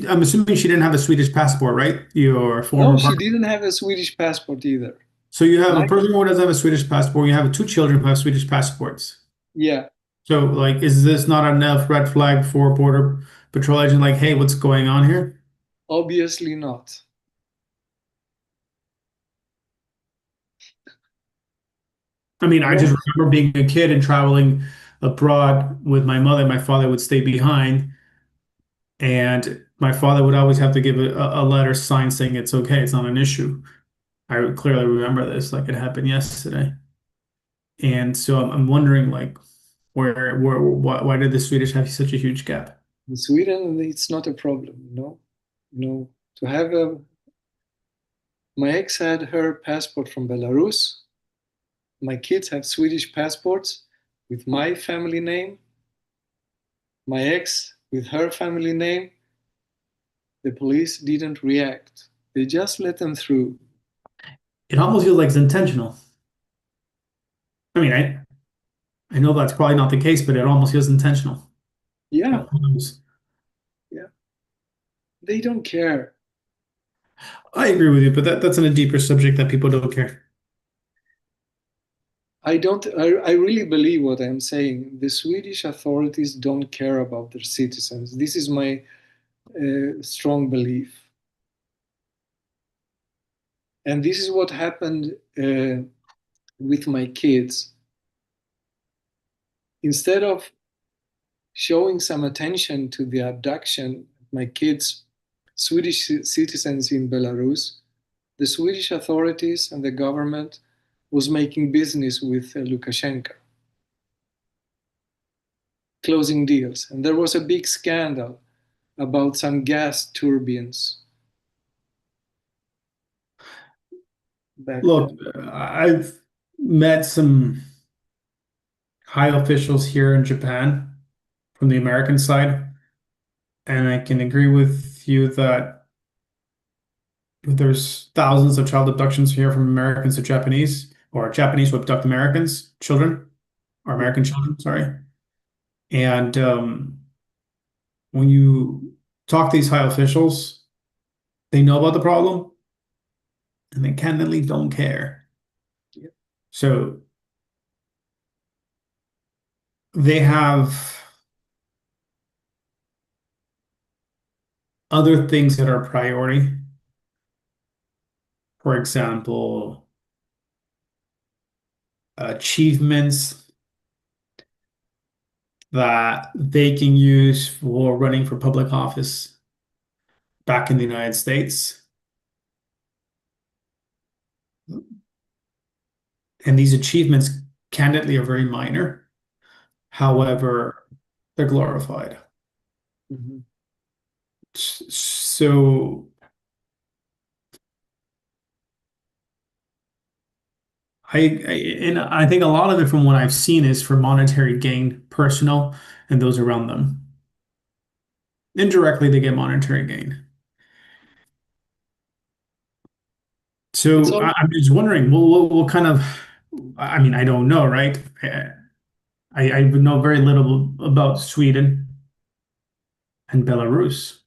I'm assuming she didn't have a Swedish passport, right? Your No, former she partner. didn't have a Swedish passport either. So you have a My, person who doesn't have a Swedish passport. You have two children who have Swedish passports. yeah, So, like, is this not enough red flag for border patrol agent? Like, hey, what's going on here? obviously not. I mean, I No, just remember being a kid and traveling abroad with my mother. My father would stay behind, and my father would always have to give a letter signed saying it's okay, it's not an issue. I clearly remember this, like it happened yesterday. And so I'm wondering, like, why did the Swedish have such a huge gap? in Sweden, it's not a problem. No, no. To have a, my ex had her passport from Belarus. My kids have Swedish passports with my family name. My ex with her family name. The police didn't react. They just let them through. It almost feels like it's intentional. I mean, I know that's probably not the case, but it almost feels intentional. Yeah, But who knows? yeah. They don't care. I agree with you, but that's in a deeper subject that people don't care. I really believe what I'm saying. The Swedish authorities don't care about their citizens. This is my strong belief. And this is what happened with my kids. Instead of showing some attention to the abduction of my kids, Swedish citizens in Belarus, the Swedish authorities and the government was making business with Lukashenko, closing deals. And there was a big scandal about some gas turbines back Look, then. I've met some high officials here in Japan from the American side, and I can agree with you that there's thousands of child abductions here from Americans to Japanese, or Japanese who abduct Americans, children, or American children, sorry. And when you talk to these high officials, they know about the problem and they candidly don't care. Yeah. So they have other things that are priority. For example, achievements that they can use for running for public office back in the United States. And these achievements, candidly, are very minor. However, they're glorified. Mhm. So and I think a lot of it from what I've seen is for monetary gain, personal, and those around them. Indirectly, they get monetary gain. It's So all I'm just wondering, what kind of, I mean, I don't know, right? I would know very little about Sweden and Belarus,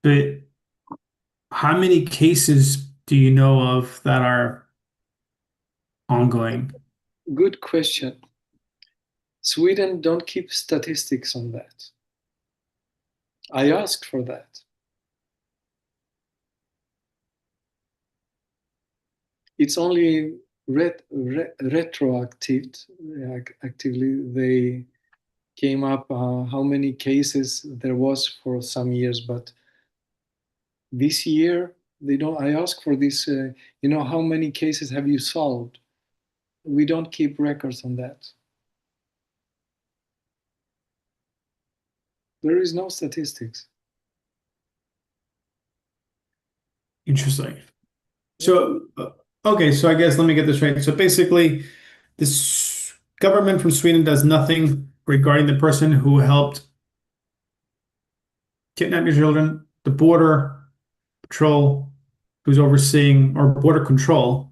but how many cases do you know of that are ongoing? good question. Sweden don't keep statistics on that. I asked for that. It's only retroactive. Actively, they came up how many cases there was for some years, but this year they don't. I asked for this. How many cases have you solved? We don't keep records on that. There is no statistics. Interesting. Yeah. So, okay, so I guess let me get this right. So basically, this government from Sweden does nothing regarding the person who helped kidnap your children. The border patrol, who's overseeing, or border control,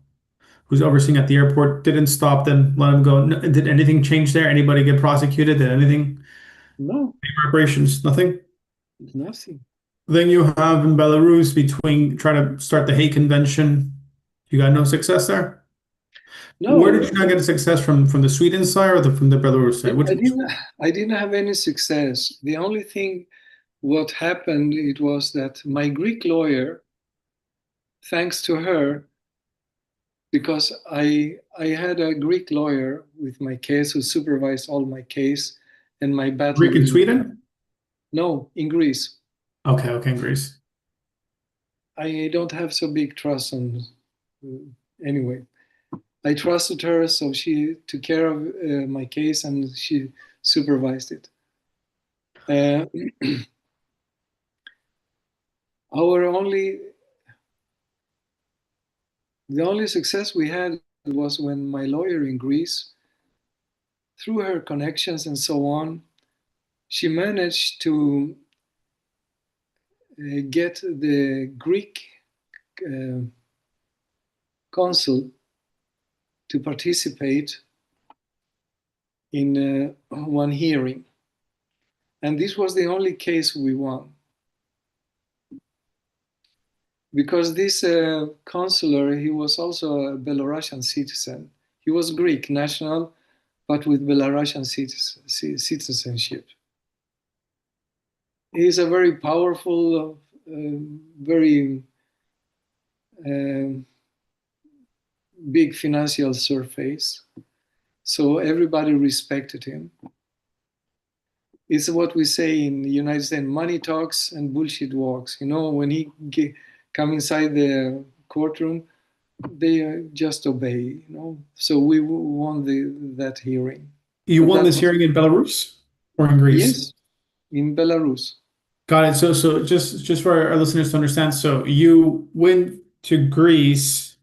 who's overseeing at the airport didn't stop, then let him go. Did anything change there? Anybody get prosecuted? Did anything? No, Reparations? Nothing? nothing. Then you have in Belarus between trying to start the Hague Convention. You got no success there? Where did No, you not get a success from the Sweden side or from the Belarus side? I Which didn't. I didn't have any success. The only thing what happened it was that my Greek lawyer, thanks to her, because I had a Greek lawyer with my case who supervised all my case and my battle Greek in in Sweden? no in Greece. Okay, okay, in Greece. I don't have so big trust on anyway. I trusted her, so she took care of my case and she supervised it. Uh, our only the only success we had was when my lawyer in Greece, through her connections and so on, she managed to get the Greek uh, consul to participate in one hearing. And this was the only case we won. Because this consular, he was also a Belarusian citizen. He was Greek national, but with Belarusian citizenship. He is a very powerful, very uh, big financial surface. So everybody respected him. It's what we say in the United States: money talks and bullshit walks. You know, when he come inside the courtroom, they just obey. You know, so we won that hearing. You But won that this was hearing in Belarus or in Greece? yes, in Belarus. Got it. So just for our listeners to understand, so you went to Greece,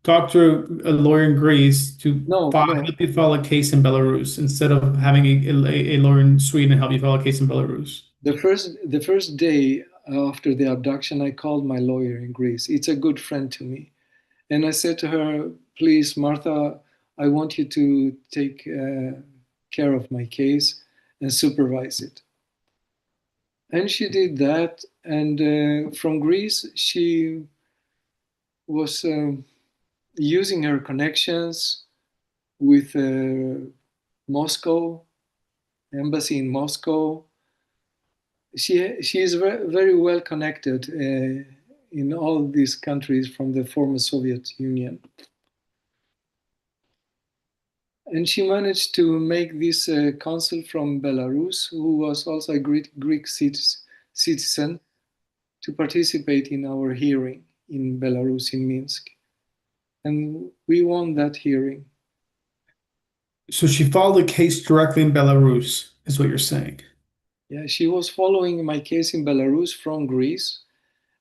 talked to a lawyer in Greece to No, no. help you file a case in Belarus instead of having a lawyer in Sweden help you file a case in Belarus. The first day after the abduction, I called my lawyer in Greece. It's a good friend to me. And I said to her, please, Martha, I want you to take care of my case and supervise it. And she did that. And from Greece, she was using her connections with Moscow, embassy in Moscow. She is very, very well connected in all these countries from the former Soviet Union. And she managed to make this consul from Belarus, who was also a Greek citizen, to participate in our hearing in Belarus, in Minsk. And we won that hearing. So she filed a case directly in Belarus, is what you're saying. Yeah, she was following my case in Belarus from Greece,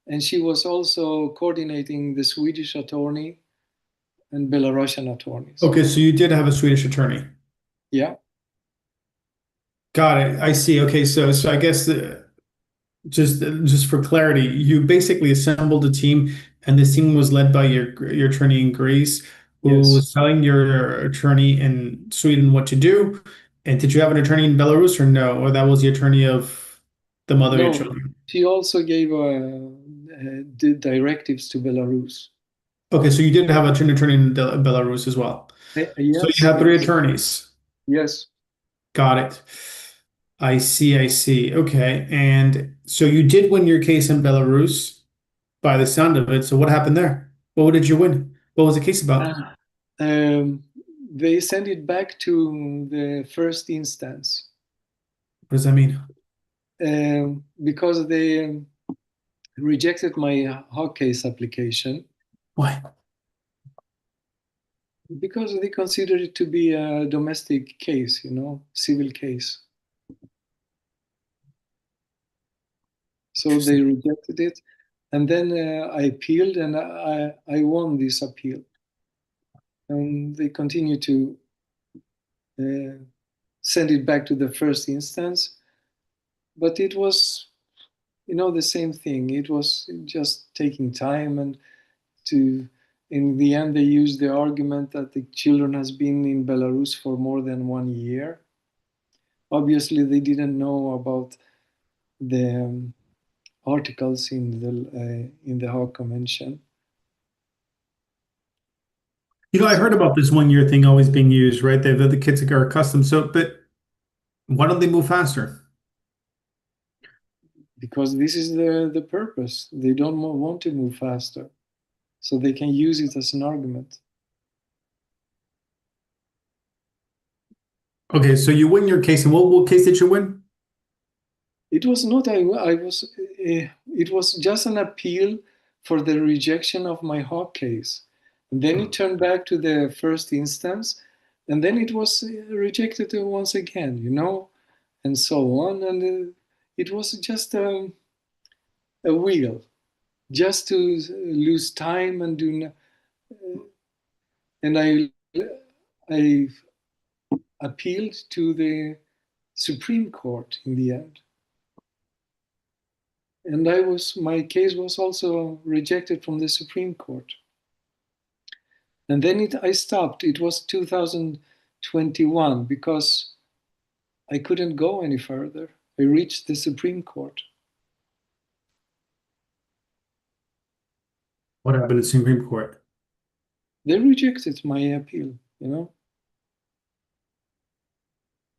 and she was also coordinating the Swedish attorney and Belarusian attorneys. Okay, so you did have a Swedish attorney. Yeah, Got it. I see. Okay, so I guess just for clarity, you basically assembled a team, and this team was led by your attorney in Greece, who yes. was telling your attorney in Sweden what to do. And did you have an attorney in Belarus or no? Or that was the attorney of the mother of your No, children? she also gave the directives to Belarus. Okay, so you did have an attorney in Belarus as well. So you Yes, have three yes, attorneys. yes. Got it. I see, I see. Okay. And so you did win your case in Belarus by the sound of it. So what happened there? What did you win? What was the case about? Ah, Um, they sent it back to the first instance What does that mean? because they rejected my hog case application Why? because they considered it to be a domestic case, civil case. So they Interesting. rejected it. And then I appealed and I won this appeal. And they continue to uh, send it back to the first instance. But it was, the same thing. It was just taking time and to in the end, they used the argument that the children has been in Belarus for more than 1 year. Obviously, they didn't know about the articles in the Hague Convention. I heard So about this 1 year thing always being used, right? The kids are accustomed. So, but why don't they move faster? because this is the purpose, they don't want to move faster, so they can use it as an argument. Okay, so you win your case, and what case did you win? It was not I was it was just an appeal for the rejection of my Hawk case, and then it turned back to the first instance, and then it was rejected once again, and so on, and it was just a wheel, just to lose time and and I appealed to the Supreme Court in the end. And my case was also rejected from the Supreme Court. And then I stopped. It was 2021 because I couldn't go any further. I reached the Supreme Court. What happened at Supreme Court? They rejected my appeal.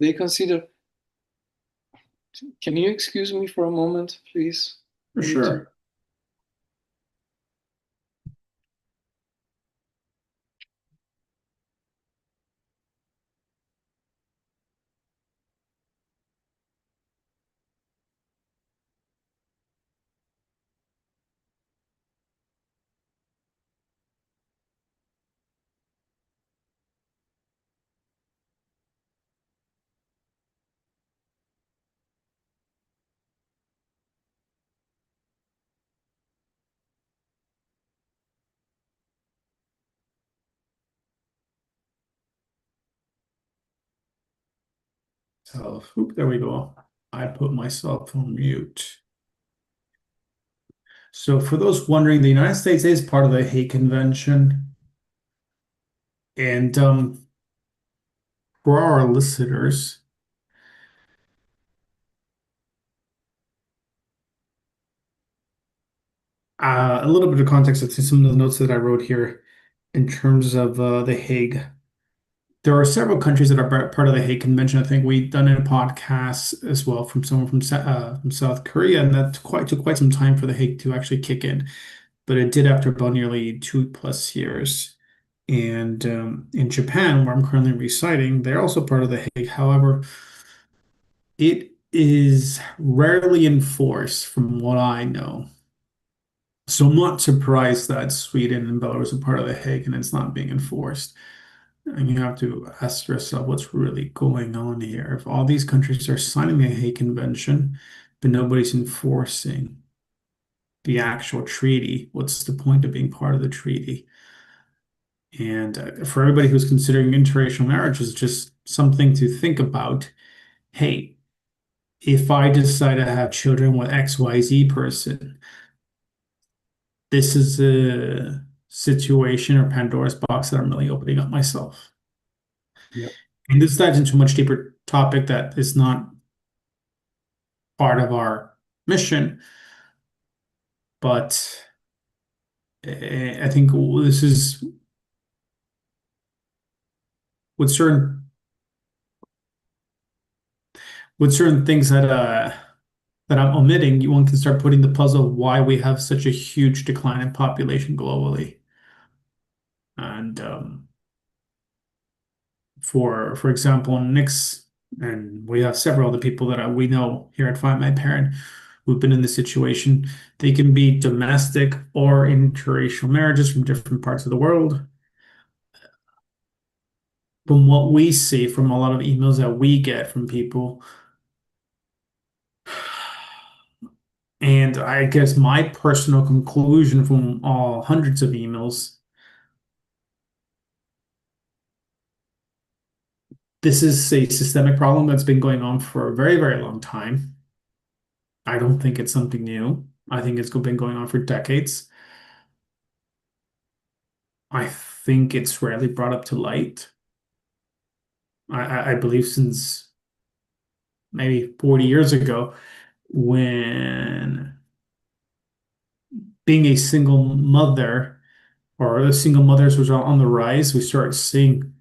They consider. Can you excuse me for a moment, please? For I need to. sure. So, there we go. I put myself on mute. So, for those wondering, the United States is part of the Hague Convention. And for our listeners, a little bit of context to some of the notes that I wrote here in terms of the Hague. There are several countries that are part of the Hague Convention. I think we've done a podcast as well from someone from South Korea, and that took quite some time for the Hague to actually kick in, but it did after about nearly 2+ years. And in Japan, where I'm currently residing, they're also part of the Hague. However, it is rarely enforced from what I know. So I'm not surprised that Sweden and Belarus are part of the Hague and it's not being enforced. And you have to ask yourself what's really going on here. If all these countries are signing the Hague Convention, but nobody's enforcing the actual treaty, what's the point of being part of the treaty? And for everybody who's considering interracial marriage, is just something to think about. Hey, if I decide to have children with XYZ person, this is a situation or Pandora's box that I'm really opening up myself. Yeah. And this dives into a much deeper topic that is not part of our mission, but I think this is with certain things that I'm omitting, one can start putting the puzzle of why we have such a huge decline in population globally. And for example, Nick's, and we have several other people that we know here at Find My Parent who've been in this situation. They can be domestic or interracial marriages from different parts of the world. From what we see from a lot of emails that we get from people, and I guess my personal conclusion from all hundreds of emails, this is a systemic problem that's been going on for a very, very long time. I don't think it's something new. I think it's been going on for decades. I think it's rarely brought up to light. I believe since maybe 40 years ago, when being a single mother or the single mothers was on the rise, we started seeing,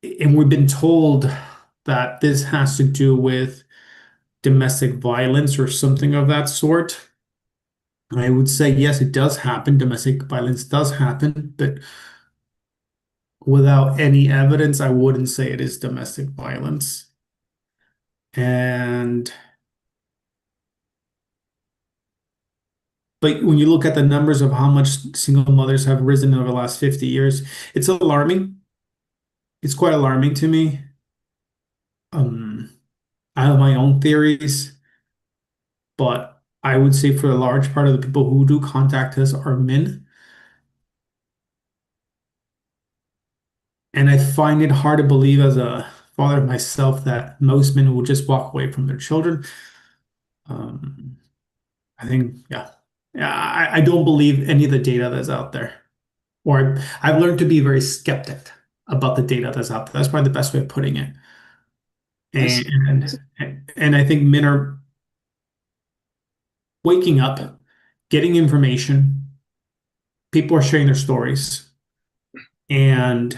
and we've been told that this has to do with domestic violence or something of that sort. I would say, yes, it does happen. Domestic violence does happen, but without any evidence, I wouldn't say it is domestic violence. And but when you look at the numbers of how much single mothers have risen over the last 50 years, it's alarming. It's quite alarming to me. Um, I have my own theories, but I would say for a large part of the people who do contact us are men. And I find it hard to believe as a father myself that most men will just walk away from their children. Um, I think, yeah. Yeah, I don't believe any of the data that's out there. Or I've learned to be very skeptic about the data that's out there. That's probably the best way of putting it. As And and I think men are waking up, getting information, people are sharing their stories, and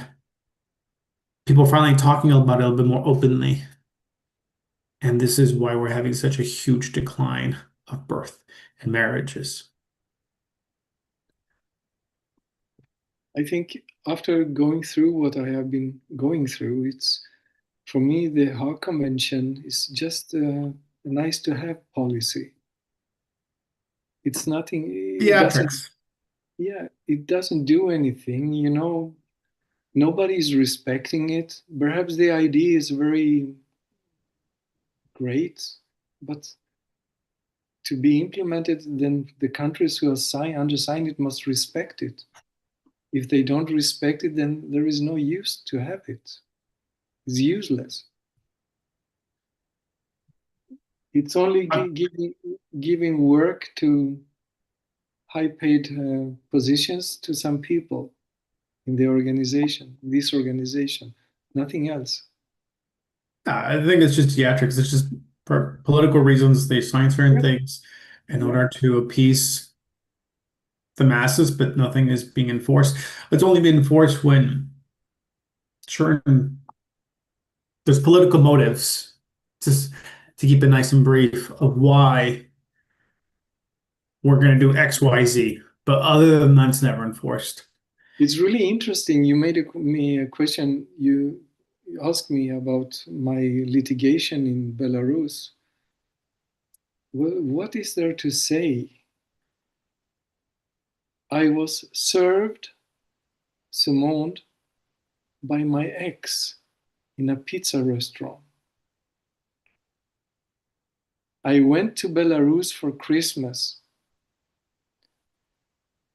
people are finally talking about it a little bit more openly. And this is why we're having such a huge decline of birth and marriages. I think after going through what I have been going through, it's for me the Hague Convention is just a nice to have policy. It's nothing. It doesn't. Theatrics. Yeah, it doesn't do anything. Nobody's respecting it. Perhaps the idea is very great, but to be implemented, then the countries who undersign it must respect it. If they don't respect it, then there is no use to have it. It's useless. It's only giving work to high-paid positions to some people in the organization, this organization, nothing else. I think it's just theatrics. It's just for political reasons they sign certain Yeah, things in yeah. order to appease the masses, but nothing is being enforced. It's only being enforced when certain there's political motives, just to keep it nice and brief, of why we're going to do X, Y, Z. But other than that, it's never enforced. It's really interesting. You made me a question. You asked me about my litigation in Belarus. Well, what is there to say? I was served, summoned by my ex in a pizza restaurant. I went to Belarus for Christmas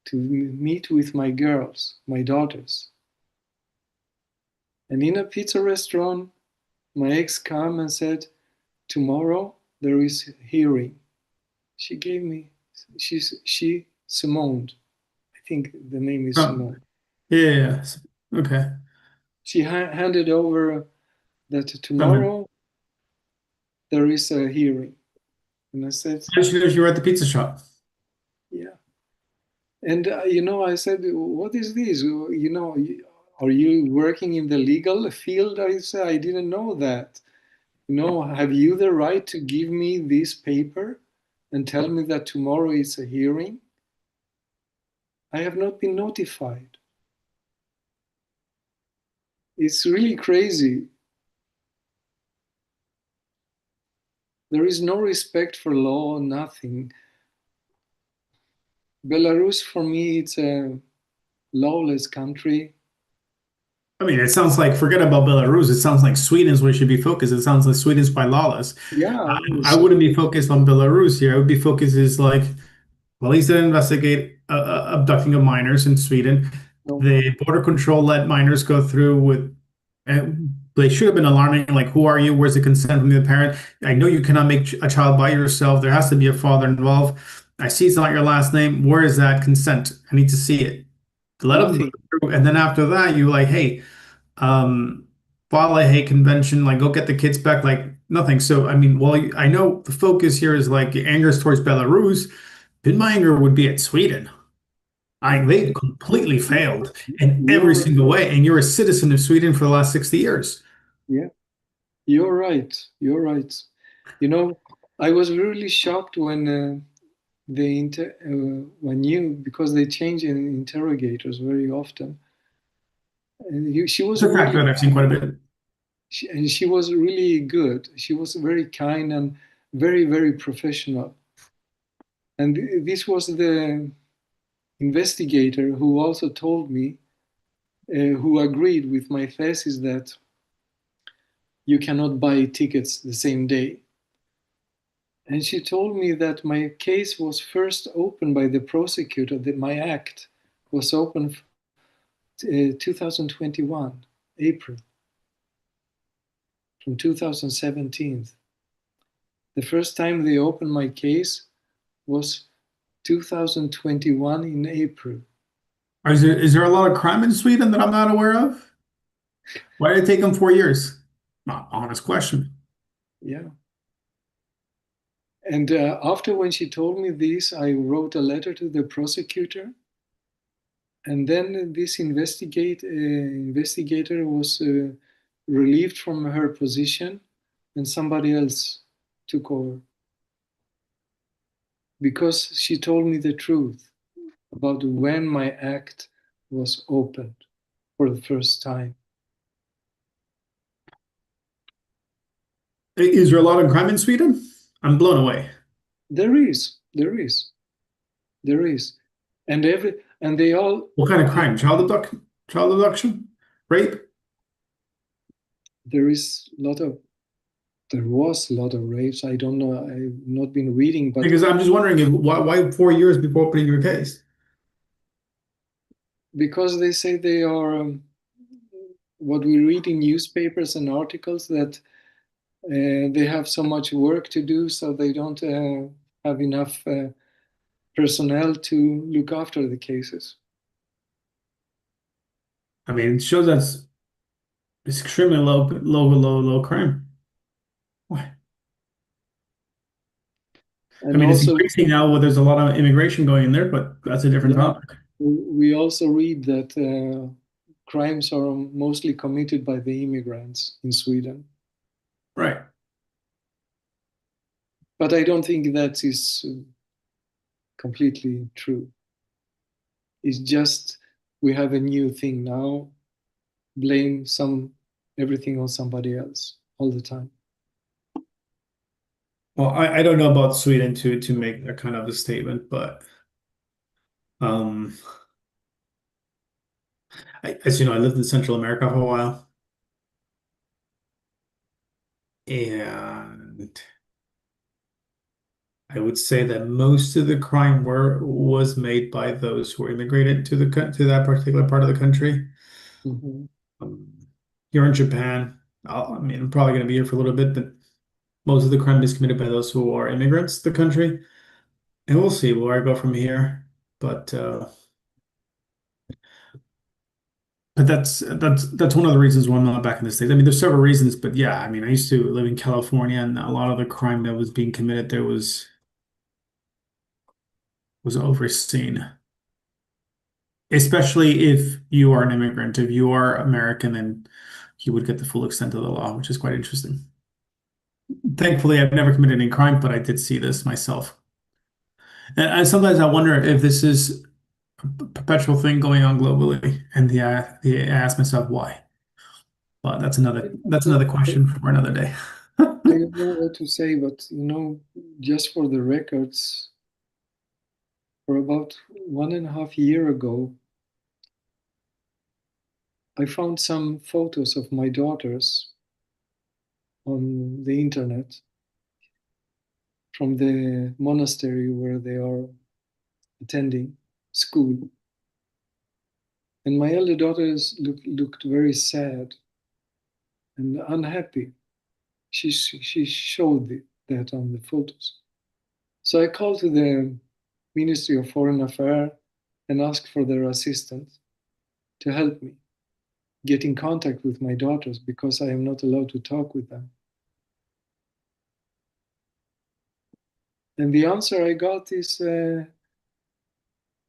to meet with my girls, my daughters. And in a pizza restaurant, my ex came and said, tomorrow there is hearing. She gave me, she summoned. I think the name is Oh, Simone. yeah, yeah, yeah. Okay. She handed over that Okay. tomorrow there is a hearing. And I said, How did you were at the pizza shop? yeah. And, I said, what is this? Are you working in the legal field? I said, I didn't know that. Have you the right to give me this paper and tell me that tomorrow is a hearing? I have not been notified. It's really crazy. There is no respect for law, nothing. Belarus, for me, it's a lawless country. I mean, it sounds like, forget about Belarus. It sounds like Sweden's where it should be focused. It sounds like Sweden's quite lawless. Yeah, I wouldn't be focused on Belarus here. I would be focused is like, well, police didn't investigate abducting of minors in Sweden. no, The border control let minors go through with, they should have been alarming, like, who are you? Where's the consent from the parent? I know you cannot make a child by yourself. There has to be a father involved. I see it's not your last name. Where is that consent? I need to see it. Let them go Nothing. through, and then after that, you like, hey, um, file a hate convention, like go get the kids back, like nothing. So I mean, well, I know the focus here is like anger is towards Belarus, but my anger would be at Sweden. They completely failed in every You're single way, and you're a citizen of Sweden for the last 60 years. yeah, you're right. You're right. You know, I was really shocked when when you because they change in interrogators very often. And she It's was a fact really that I've seen quite a bit. and she was really good. She was very kind and very, very professional. And this was the investigator who also told me, who agreed with my thesis that you cannot buy tickets the same day. And she told me that my case was first opened by the prosecutor, that my act was opened 2021, April, from 2017. The first time they opened my case was 2021 in April. Is there a lot of crime in Sweden that I'm not aware of? Why did it take them 4 years? Not honest question. Yeah. And after when she told me this, I wrote a letter to the prosecutor. And then this investigator was relieved from her position and somebody else took over because she told me the truth about when my act was opened for the first time. Is there a lot of crime in Sweden? I'm blown away. There is, and they all What kind of crime? Child abduction, rape? there is a lot of there was a lot of rapes. I don't know. I've not been reading, but Because I'm just wondering why 4 years before opening your case? because they say they are what we read in newspapers and articles that they have so much work to do, so they don't have enough personnel to look after the cases. I mean, it shows that's it's extremely low crime. Why? I And mean, it's also, increasing now where there's a lot of immigration going in there, but that's a different yeah, topic. we also read that crimes are mostly committed by the immigrants in Sweden. Right. But I don't think that is completely true. It's just we have a new thing now, blame everything on somebody else all the time. Well, I don't know about Sweden to make that kind of a statement, but um, as you know, I lived in Central America for a while, and I would say that most of the crime was made by those who immigrated to that particular part of the country. Mhm. Um, Here in Japan, I mean, I'm probably going to be here for a little bit, but most of the crime is committed by those who are immigrants to the country, and we'll see where I go from here. But that's one of the reasons why I'm not back in the States. I mean, there's several reasons, but yeah, I mean, I used to live in California, and a lot of the crime that was being committed there was overseen. Especially if you are an immigrant. If you are American, then you would get the full extent of the law, which is quite interesting. Thankfully, I've never committed any crime, but I did see this myself. And sometimes I wonder if this is a perpetual thing going on globally, and I ask myself why. But that's another question for another day. I don't know what to say, but just for the records, for about 1.5 years ago, I found some photos of my daughters on the internet from the monastery where they are attending school. And my elder daughters looked very sad and unhappy. She showed that on the photos. So I called to them Ministry of Foreign Affairs and ask for their assistance to help me get in contact with my daughters because I am not allowed to talk with them. And the answer I got is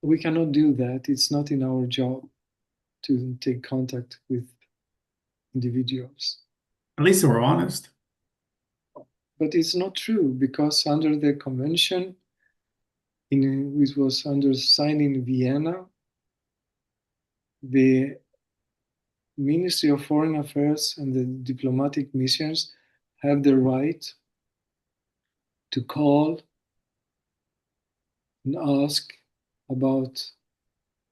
we cannot do that. It's not in our job to take contact with individuals. At least they were honest. But it's not true because under the convention, which was signed in Vienna, the Ministry of Foreign Affairs and the diplomatic missions have the right to call and ask about.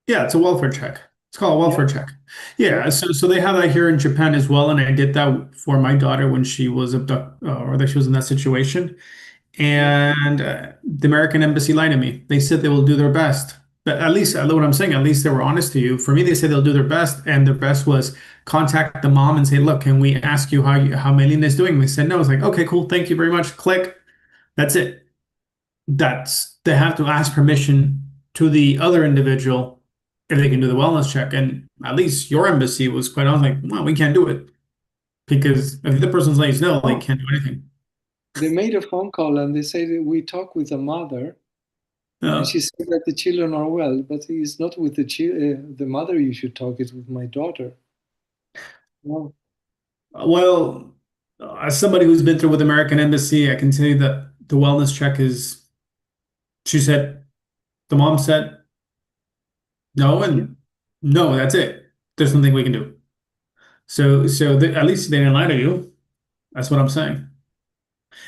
Yeah, it's a welfare check. It's called a Yeah, welfare check. yeah, Yeah, so they have that here in Japan as well, and I did that for my daughter when she was abducted, or that she was in that situation. yeah. And the American embassy lied to me. They said they will do their best. But at least, what I'm saying, at least they were honest to you. For me, they said they'll do their best, and their best was contact the mom and say, "Look, can we ask you how Melina is doing?" They said no. It's like, okay, cool, thank you very much. Click. That's it. They have to ask permission to the other individual if they can do the wellness check. And at least your embassy was quite honest, like, well, we can't do it because if the person says no, they Oh, can't do anything. they made a phone call and they said that we talked with the mother, and Uh, she said that the children are well, but it's not with the mother you should talk. It's with my daughter. No. well, as somebody who's been through with American Embassy, I can tell you that the wellness check is, she said, the mom said no, Yeah. and no, that's it. There's nothing we can do. At least they didn't lie to you. That's what I'm saying.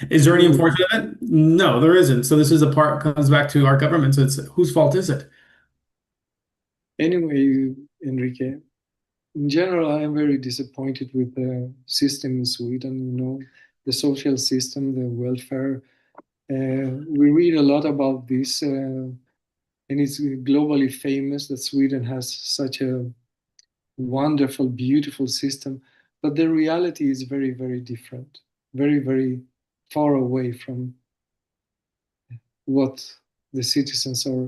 Is there any Anyway, enforcement of it? No, there isn't. So this is a part comes back to our government. So it's whose fault is it? anyway, Enrique, in general, I am very disappointed with the system in Sweden, the social system, the welfare. We read a lot about this, and it's globally famous that Sweden has such a wonderful, beautiful system. But the reality is very, very different, very, very far away from what the citizens are.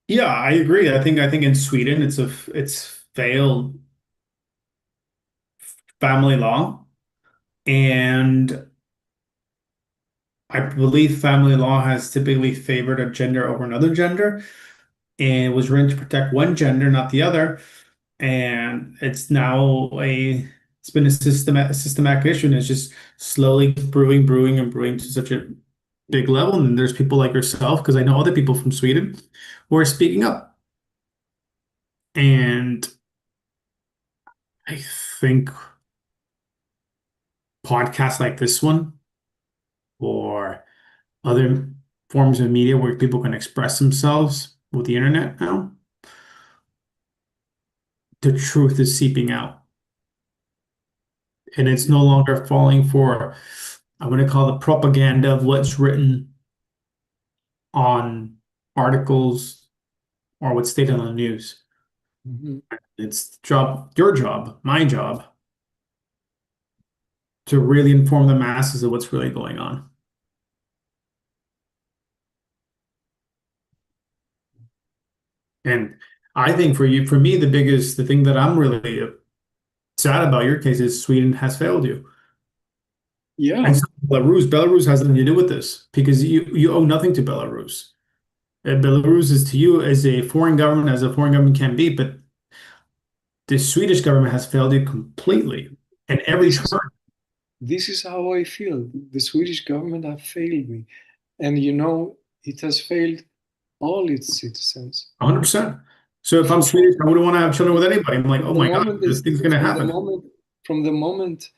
Yeah, I agree. I think in Sweden it's failed family law, and I believe family law has typically favored a gender over another gender, and it was written to protect one gender, not the other. And it's been a systematic issue, and it's just slowly brewing and brewing to such a big level. And then there's people like yourself, because I know other people from Sweden who are speaking up. And I think podcasts like this one or other forms of media where people can express themselves with the internet now, the truth is seeping out. And it's no longer falling for, I'm going to call it propaganda of what's written on articles or what's stated on the news. Mhm. It's your job, my job, to really inform the masses of what's really going on. And I think for me, the thing that I'm really sad about your case is Sweden has failed you. And Yeah, so Belarus has nothing to do with this because you owe nothing to Belarus. Belarus is to you as a foreign government, as a foreign government can be, but the Swedish government has failed you completely in every this is turn. this is how I feel. The Swedish government have failed me, and it has failed all its citizens. 100%. So if I'm From Swedish, I wouldn't want to have children with anybody. I'm like, oh the my God, moment this thing's going to from the happen. moment from the moment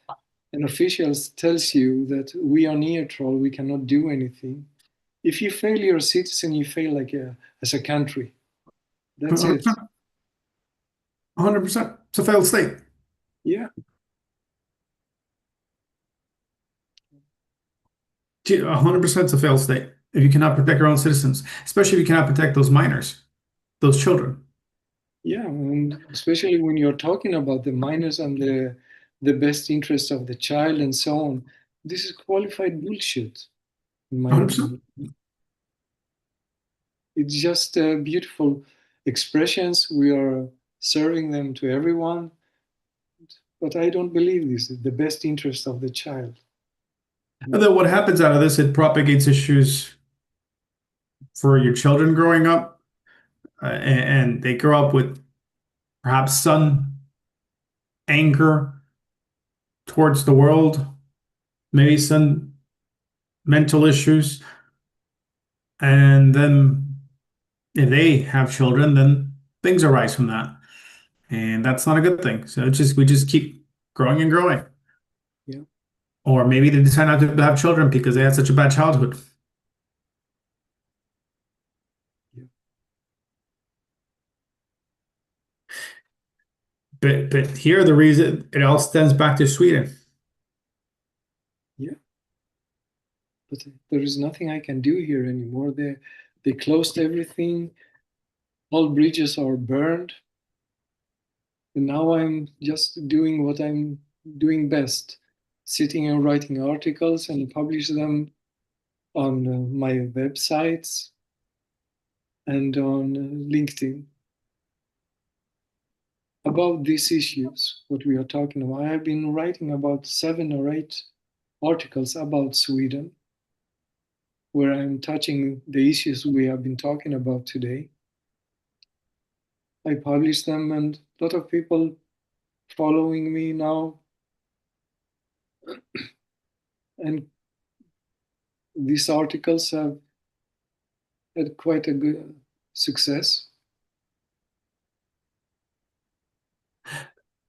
an official tells you that we are neutral, we cannot do anything. If you fail your citizen, you fail as a country. That's it. 100%. 100%. It's a failed state. Yeah, 100% it's a failed state. If you cannot protect your own citizens, especially if you cannot protect those minors, those children. yeah, and especially when you're talking about the minors and the best interest of the child and so on. This is qualified bullshit, in my 100%. opinion. It's just beautiful expressions. We are serving them to everyone, but I don't believe this is the best interest of the child. And then what happens out of this, it propagates issues for your children growing up, and they grow up with perhaps some anger towards the world, maybe some mental issues, and then if they have children, then things arise from that, and that's not a good thing. So it's just we just keep growing and growing, Yeah, or maybe they decide not to have children because they had such a bad childhood. yeah, But here the reason it all stems back to Sweden. yeah. But there is nothing I can do here anymore. They closed everything. All bridges are burned. And now I'm just doing what I'm doing best, sitting and writing articles and publish them on my websites and on LinkedIn about these issues, what we are talking about. I have been writing about 7 or 8 articles about Sweden, where I'm touching the issues we have been talking about today. I publish them, and a lot of people following me now, and these articles have had quite a good success.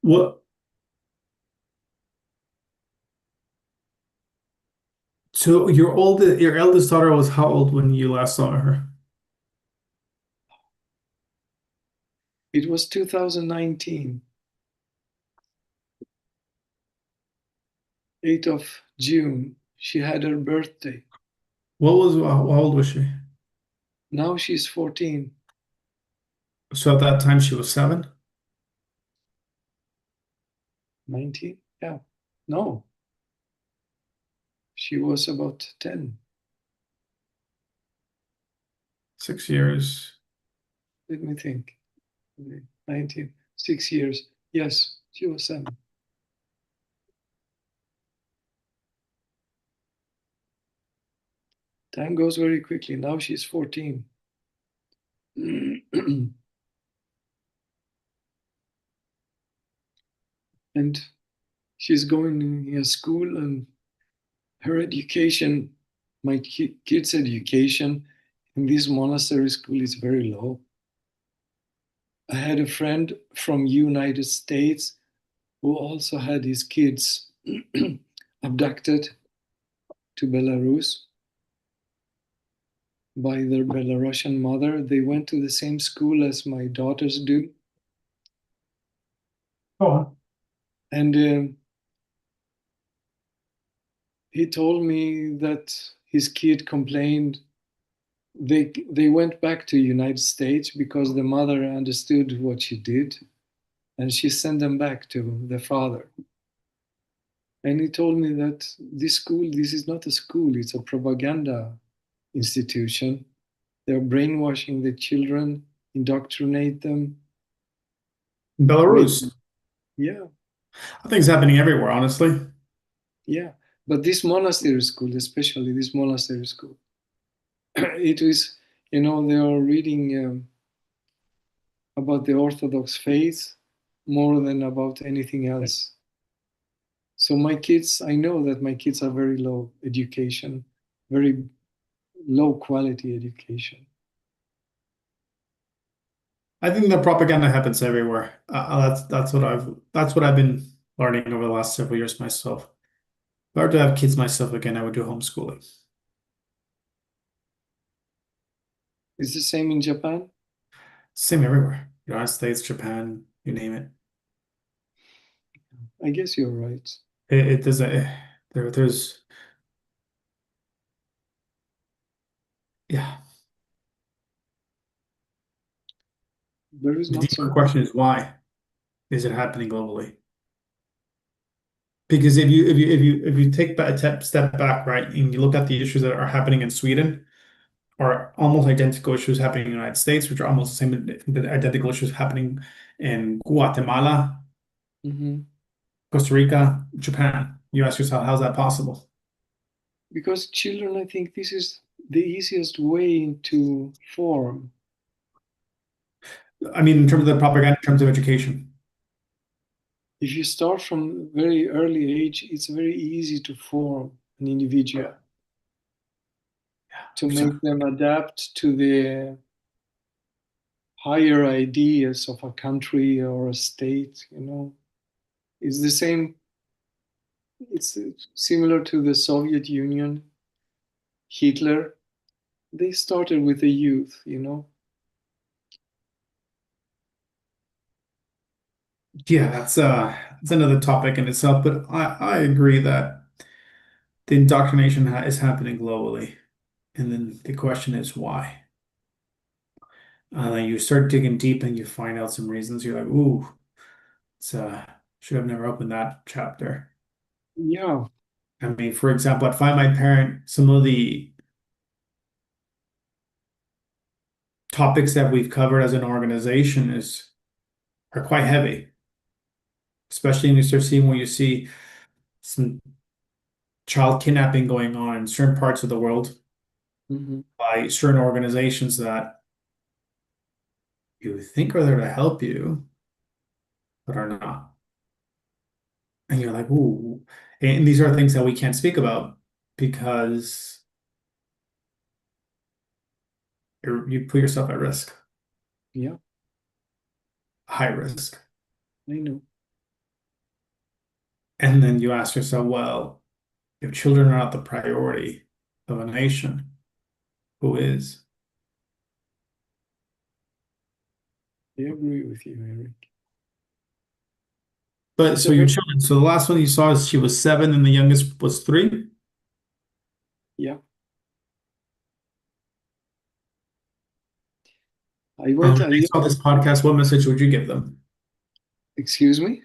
What? So your eldest daughter was how old when you last saw her? It was 2019, 8th of June. She had her birthday. How old was she? Now she's 14, So at that time she was 7, 19. Yeah. No, she was about 10. 6 years. Let me think. 19, 6 years. Yes, she was 7. Time goes very quickly. Now she's 14. And she's going in a school, and her education, my kids' education in this monastery school is very low. I had a friend from United States who also had his kids abducted to Belarus by their Belarusian mother. They went to the same school as my daughters do. Oh, And he told me that his kid complained. They went back to United States because the mother understood what she did, and she sent them back to the father. And he told me that this is not a school, it's a propaganda institution. They're brainwashing the children, indoctrinate them, make Belarus. them, yeah, I think it's happening everywhere, honestly. yeah. But this monastery school, especially this monastery school, it is, they are reading about the Orthodox faith more than about anything else. So my kids, I know that my kids are very low education, very low quality education. I think the propaganda happens everywhere. That's what I've been learning over the last several years myself. If I were to have kids myself again, I would do homeschooling. Is the same in Japan? Same everywhere. United States, Japan, you name it. I guess you're right. It does a there's yeah. There is The not deeper so. question is why is it happening globally? Because if you take a step back, right, and you look at the issues that are happening in Sweden, are almost identical issues happening in the United States, which are almost the same identical issues happening in Guatemala, Hmm. Costa Rica, Japan. You ask yourself, how's that possible? Because children, I think this is the easiest way to form. I mean, in terms of the propaganda, in terms of education. If you start from very early age, it's very easy to form an Yeah, individual, to 100%. make them adapt to the higher ideas of a country or a state, you know. It's the same, it's similar to the Soviet Union, Hitler. They started with the youth, you know. Yeah, that's another topic in itself, but I agree that the indoctrination is happening globally. And then the question is why? You start digging deep and you find out some reasons. You're like, ooh, it's should have never opened that chapter. Yeah. I mean, for example, at Find My Parent, some of the topics that we've covered as an organization is are quite heavy, especially when you start seeing where you see some child kidnapping going on in certain parts of the world Hmm. by certain organizations that you think are there to help you, but are not. And you're like, ooh. And these are things that we can't speak about because you put yourself at risk, Yeah, high risk. I know. And then you ask yourself, well, if children are not the priority of a nation, who is? I agree with you, Eric. But It's so a your very, children, so the last one you saw is she was 7 and the youngest was 3. yeah. I went, If they saw this podcast, what message would you give them? excuse me,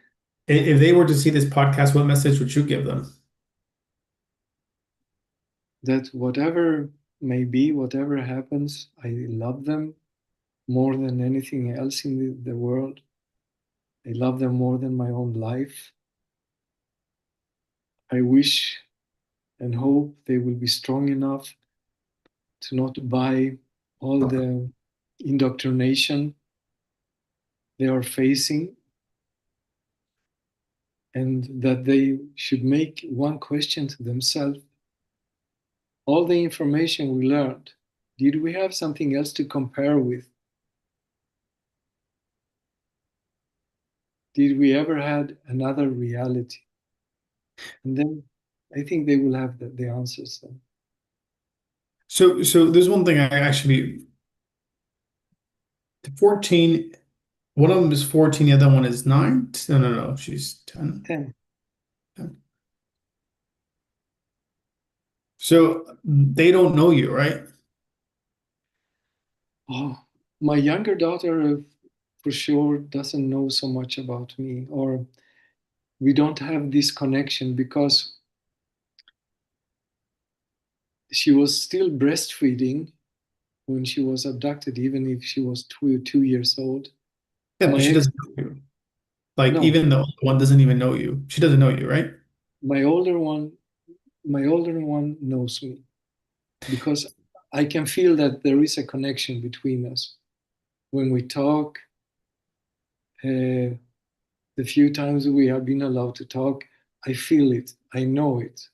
If they were to see this podcast, what message would you give them? that whatever may be, whatever happens, I love them more than anything else in the world. I love them more than my own life. I wish and hope they will be strong enough to not buy all the indoctrination they are facing, and that they should make one question to themselves: all the information we learned, did we have something else to compare with? Did we ever had another reality? And then I think they will have the answers then. So there's one thing I actually 14, one of them is 14, the other one is 9. No, no, no, she's 10. 10. So they don't know you, right? Oh, my younger daughter for sure doesn't know so much about me, or we don't have this connection because she was still breastfeeding when she was abducted, even if she was 2 years old. Yeah, but My she ex, doesn't know you. Like no, even the one doesn't even know you. She doesn't know you, right? my older one, my older one knows me because I can feel that there is a connection between us. When we talk, the few times we have been allowed to talk, I feel it, I know it,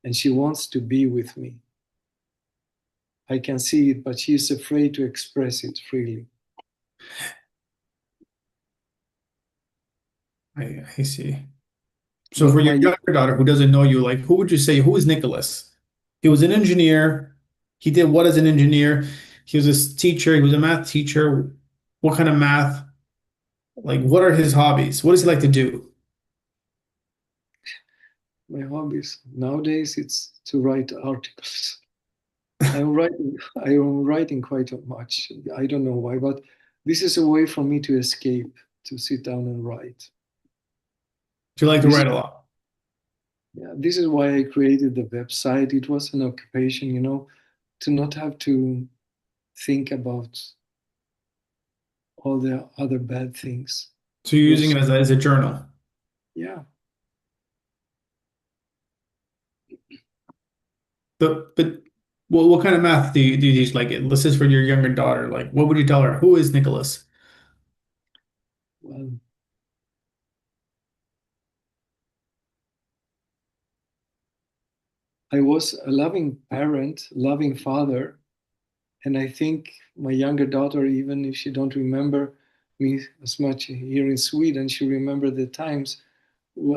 and she wants to be with me. I can see it, but she is afraid to express it freely. I see. So But for your my younger daughter who doesn't know you, like who would you say who is Nicholas? He was an engineer. He did what as an engineer? He was a teacher. He was a math teacher. What kind of math? Like what are his hobbies? What does he like to do? my hobbies nowadays it's to write articles. I'm writing. I am writing quite much. I don't know why, but this is a way for me to escape, to sit down and write. Do you like to This is write a lot? Yeah, this is why I created the website. It was an occupation, you know. to not have to think about all the other bad things. So you're It using was, it as a journal. yeah. But what kind of math do you teach? Like, this is for your younger daughter. Like, what would you tell her? Who is Nicholas? Well, I was a loving parent, loving father, and I think my younger daughter, even if she don't remember me as much here in Sweden, she remember the times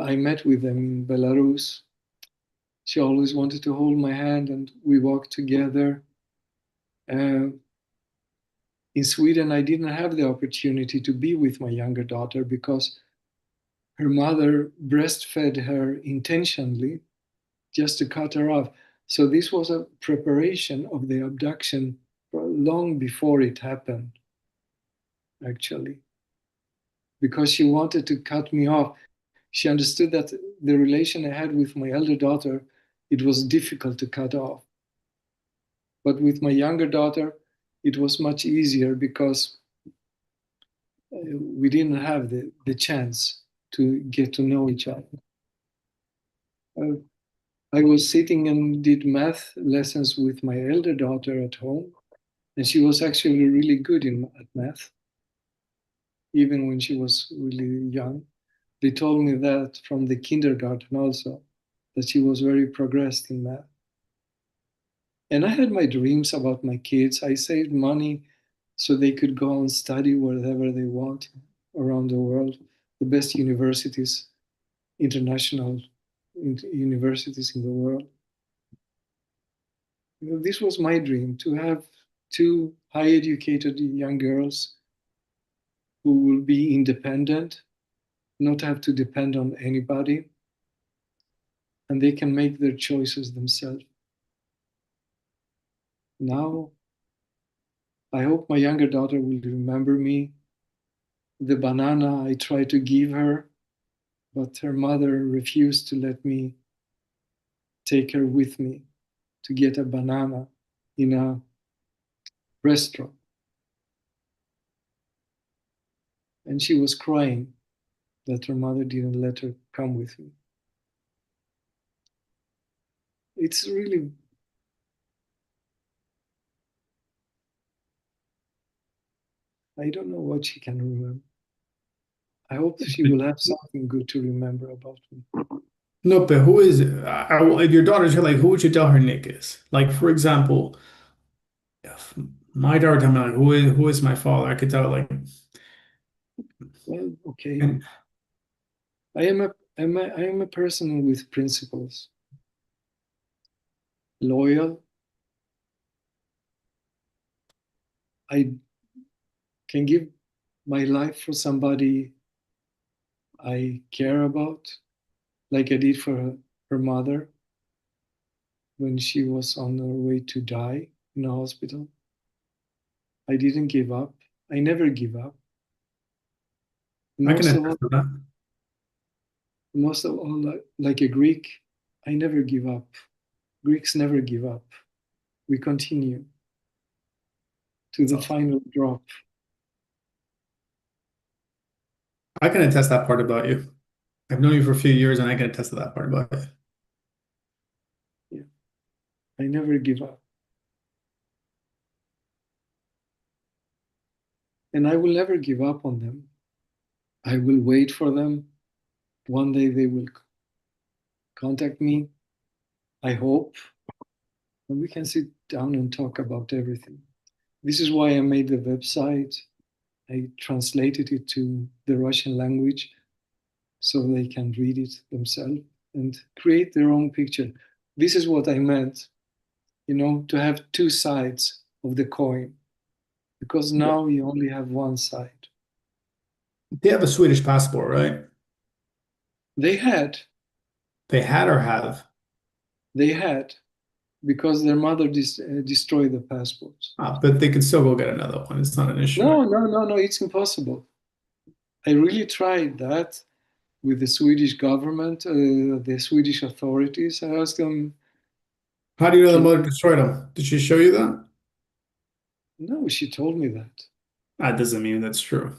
I met with them in Belarus. She always wanted to hold my hand, and we walked together. Uh, in Sweden, I didn't have the opportunity to be with my younger daughter because her mother breastfed her intentionally just to cut her off. So this was a preparation of the abduction long before it happened, actually, because she wanted to cut me off. She understood that the relation I had with my elder daughter, it was difficult to cut off. But with my younger daughter, it was much easier because we didn't have the chance to get to know each other. Uh, I was sitting and did math lessons with my elder daughter at home, and she was actually really good at math, even when she was really young. They told me that from the kindergarten also, that she was very progressed in math. And I had my dreams about my kids. I saved money so they could go and study wherever they want around the world, the best universities, international universities in the world. This was my dream, to have two high educated young girls who will be independent, not have to depend on anybody, and they can make their choices themselves. Now, I hope my younger daughter will remember me. The banana I tried to give her, but her mother refused to let me take her with me to get a banana in a restaurant. And she was crying that her mother didn't let her come with me. It's really, I don't know what she can remember. I hope she will have something good to remember about me. No, but who is if your daughter's here? Like, who would you tell her Nick is? Like, for example, if my daughter told me like, who is my father? I could tell like, Well, okay. and I am a person with principles, loyal. I can give my life for somebody I care about, like I did for her mother when she was on her way to die in a hospital. I didn't give up. I never give up. I can Most of all, attest to that. like a Greek, I never give up. Greeks never give up. We continue to That's the awesome. final drop. I can attest that part about you. I've known you for a few years, and I can attest to that part about you. Yeah, I never give up. And I will never give up on them. I will wait for them. One day they will contact me, I hope, and we can sit down and talk about everything. This is why I made the website. I translated it to the Russian language so they can read it themselves and create their own picture. This is what I meant, to have two sides of the coin, because Yeah. now you only have one side. They have a Swedish passport, right? They had, They had or have. they had, because their mother destroyed the passports. But they could still go get another one. It's not an issue, right? No, no, no, no, it's impossible. I really tried that with the Swedish government, the Swedish authorities. I asked them, How do you know the She, mother destroyed them? Did she show you that? no, she told me that. That doesn't mean that's true.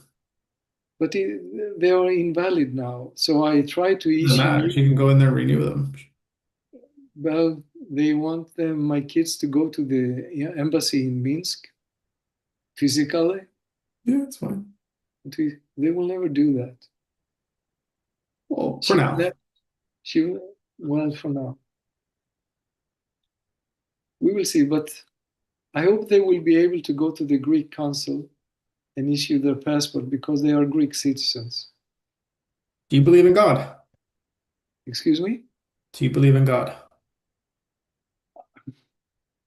But they are invalid now. So I try to Doesn't issue matter. new. She can go in there and renew them. Well, they want my kids to go to the, yeah, embassy in Minsk physically. Yeah, it's fine. But they will never do that. Well, for She now. that she well for now. We will see, but I hope they will be able to go to the Greek consul and issue their passport because they are Greek citizens. Do you believe in God? Excuse me? Do you believe in God?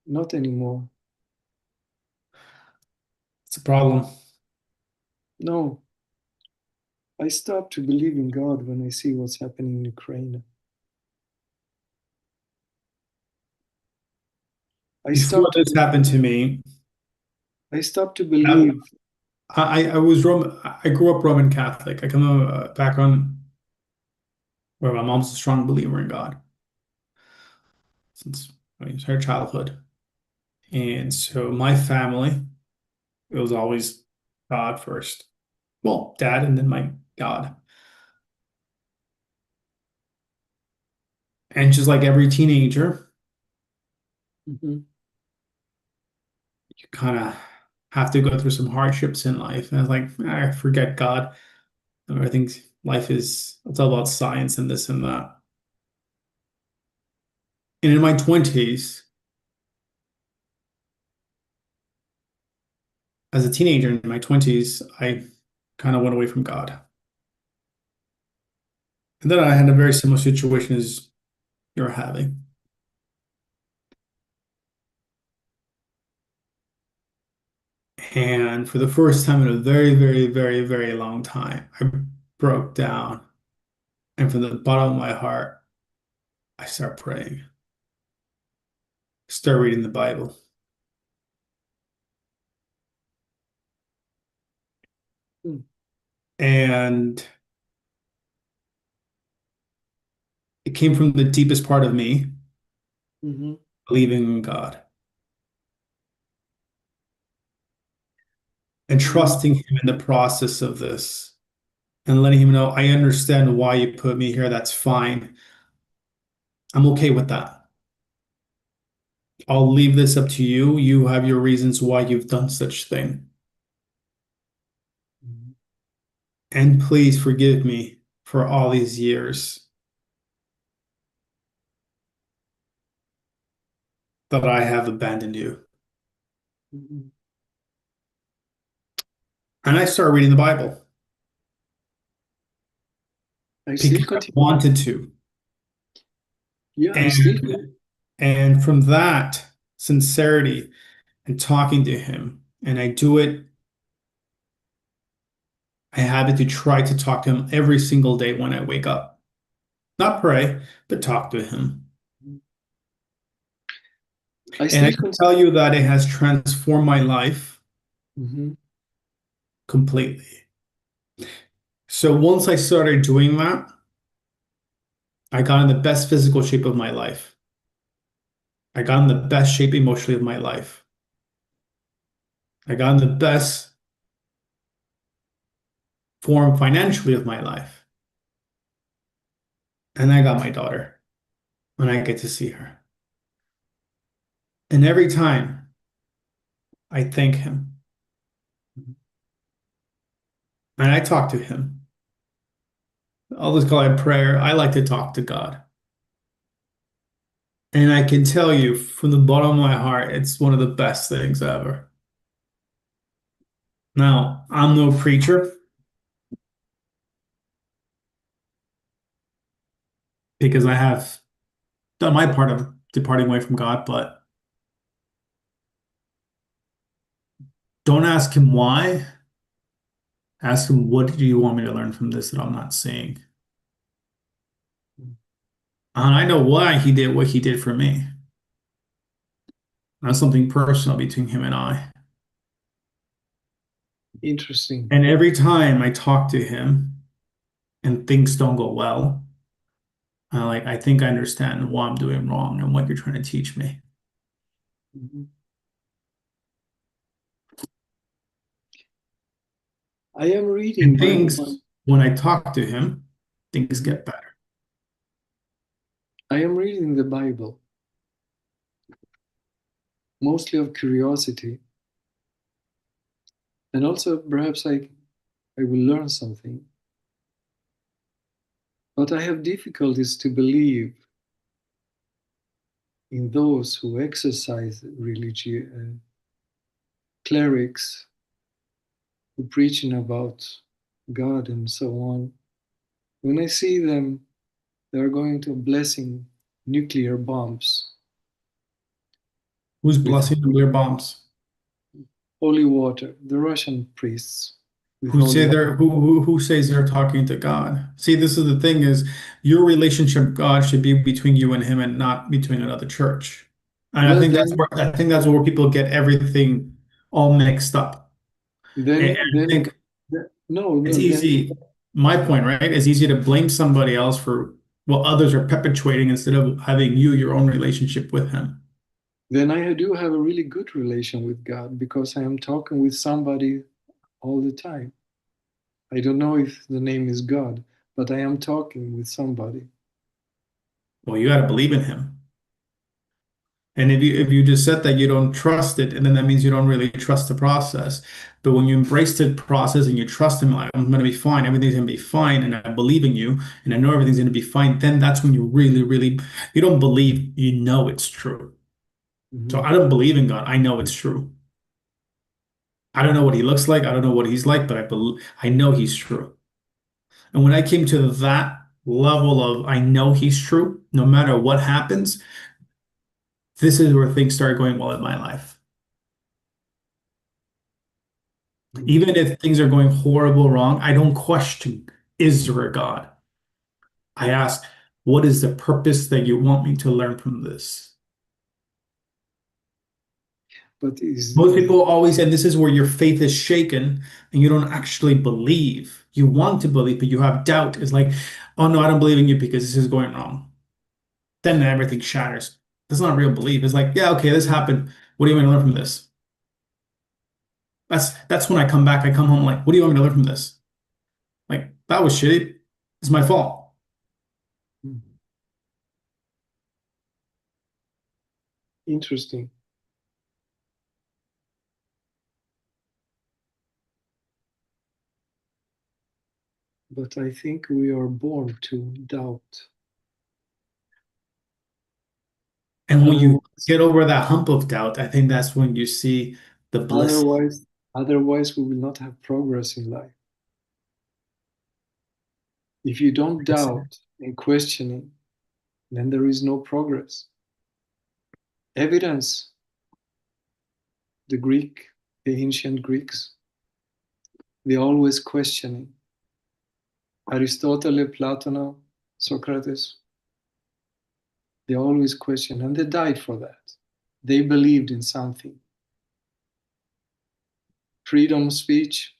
Not anymore. It's a problem. No, I stopped to believe in God when I see what's happening in Ukraine. I Before stopped to this happened to me, I stopped to I, believe. I was Roman. I grew up Roman Catholic. I come from a background where my mom's a strong believer in God since her childhood. And so my family, it was always God first. Well, dad and then my God. And just like every teenager, Mhm, you kind of have to go through some hardships in life. And I was like, I forget God. I think life is, it's all about science and this and that. And in my 20s, as a teenager in my 20s, I kind of went away from God. And then I had a very similar situation as you're having. And for the first time in a very, very, very, very long time, I broke down. And from the bottom of my heart, I start praying, start reading the Bible. mm, And it came from the deepest part of me, mhm, believing in God and mhm, trusting Him in the process of this and letting Him know, I understand why you put me here. That's fine. I'm okay with that. I'll leave this up to you. You have your reasons why you've done such thing. mhm, And please forgive me for all these years that I have abandoned you. mhm. And I started reading the Bible I still because I continue. wanted to. Yeah, I And still. and from that sincerity and talking to him, and I do it, I have it to try to talk to him every single day when I wake up. Not pray, but talk to him. I And I still can continue. tell you that it has transformed my life Mhm, completely. So once I started doing that, I got in the best physical shape of my life. I got in the best shape emotionally of my life. I got in the best form financially of my life. And I got my daughter, and I get to see her. And every time I thank him mhm. and I talk to him, I'll just call it prayer. I like to talk to God. And I can tell you from the bottom of my heart, it's one of the best things ever. Now, I'm no preacher because I have done my part of departing away from God, but don't ask him why. Ask him, what do you want me to learn from this that I'm not seeing? And I know why he did what he did for me. That's something personal between him and I. Interesting. And every time I talk to him and things don't go well, I think I understand what I'm doing wrong and what you're trying to teach me. Mhm. I am reading And my things, when I talk to him, things Mhm. get better. I am reading the Bible, mostly of curiosity, and also perhaps I will learn something. But I have difficulties to believe in those who exercise religion, clerics who preaching about God and so on. When I see them, they are going to blessing nuclear bombs Who's with blessing nuclear bombs? holy water, the Russian priests with Who holy say water. they're who says they're talking to God? See, this is the thing is your relationship with God should be between you and him and not between another church. And Well, then, I think that's where people get everything all mixed up. And I then, think no, it's no, easy, my point, right? It's easy to blame somebody else for what others are perpetuating instead of having your own relationship with him. then I do have a really good relation with God because I am talking with somebody all the time. I don't know if the name is God, but I am talking with somebody. Well, you got to believe in him. And if you just said that you don't trust it, and then that means you don't really trust the process. But when you embrace the process and you trust him, like I'm going to be fine, everything's going to be fine, and I believe in you, and I know everything's going to be fine, then that's when you really, really, you don't believe, you know it's true. So Mhm. I don't believe in God. I know it's true. I don't know what he looks like. I don't know what he's like, but I know he's true. And when I came to that level of I know he's true, no matter what happens, this is where things started going well in my life. Mhm. Even if things are going horrible wrong, I don't question, is there a God? I ask, what is the purpose that you want me to learn from this? But Most people always, and this is where your faith is shaken and you don't actually believe. You want to believe, but you have doubt. It's like, oh no, I don't believe in you because this is going wrong. Then everything shatters. That's not real belief. It's like, yeah, okay, this happened. What do you want me to learn from this? That's when I come back. I come home like, what do you want me to learn from this? Like, that was shitty. It's my fault. interesting. But I think we are born to doubt. And when you Otherwise, get over that hump of doubt, I think that's when you see the bliss. otherwise, otherwise, we will not have progress in life. If you don't doubt and questioning, then there is no progress. Evidence, the Greek, the ancient Greeks, they always questioning. Aristotle, Plato, Socrates, they always question, and they died for that. They believed in something. Freedom of speech,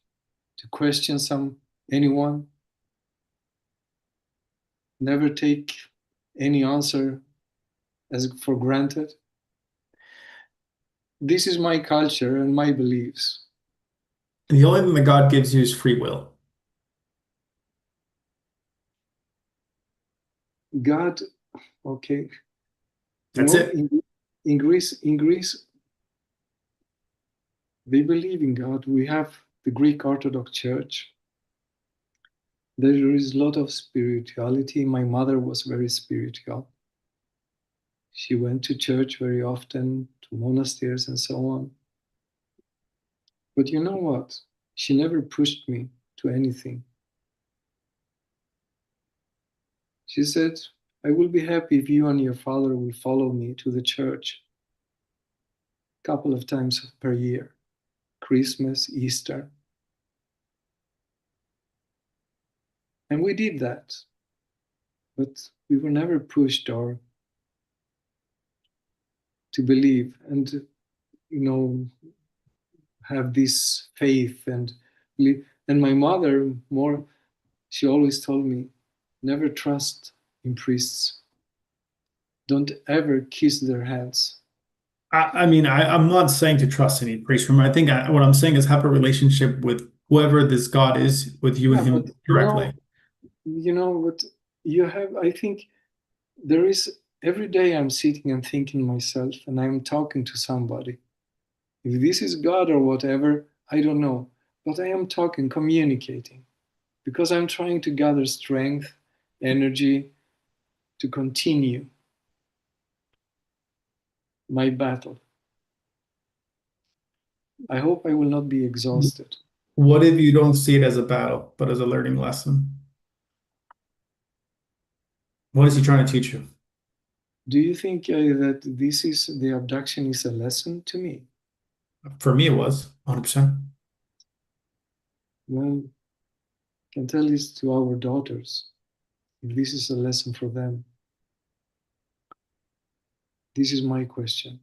to question anyone, never take any answer as for granted. This is my culture and my beliefs. The only thing that God gives you is free will. God, okay, That's it. in Greece, they believe in God. We have the Greek Orthodox Church. There is a lot of spirituality. My mother was very spiritual. She went to church very often, to monasteries and so on. But you know what? She never pushed me to anything. She said, I will be happy if you and your father will follow me to the church a couple of times per year, Christmas, Easter. And we did that. But we were never pushed or to believe and, you know, have this faith and believe. And my mother, more, she always told me, never trust in priests. Don't ever kiss their hands. I'm not saying to trust any priest from. What I'm saying is have a relationship with whoever this God is, with you and Yeah, but him directly. you know what you have. I think there is every day I'm sitting and thinking myself, and I'm talking to somebody. If this is God or whatever, I don't know. But I am talking, communicating, because I'm trying to gather strength, energy to continue my battle. I hope I will not be exhausted. What if you don't see it as a battle, but as a learning lesson? What is he trying to teach you? Do you think that this is the abduction is a lesson to me? For me, it was 100%. Well, I can tell this to our daughters. If this is a lesson for them, this is my question.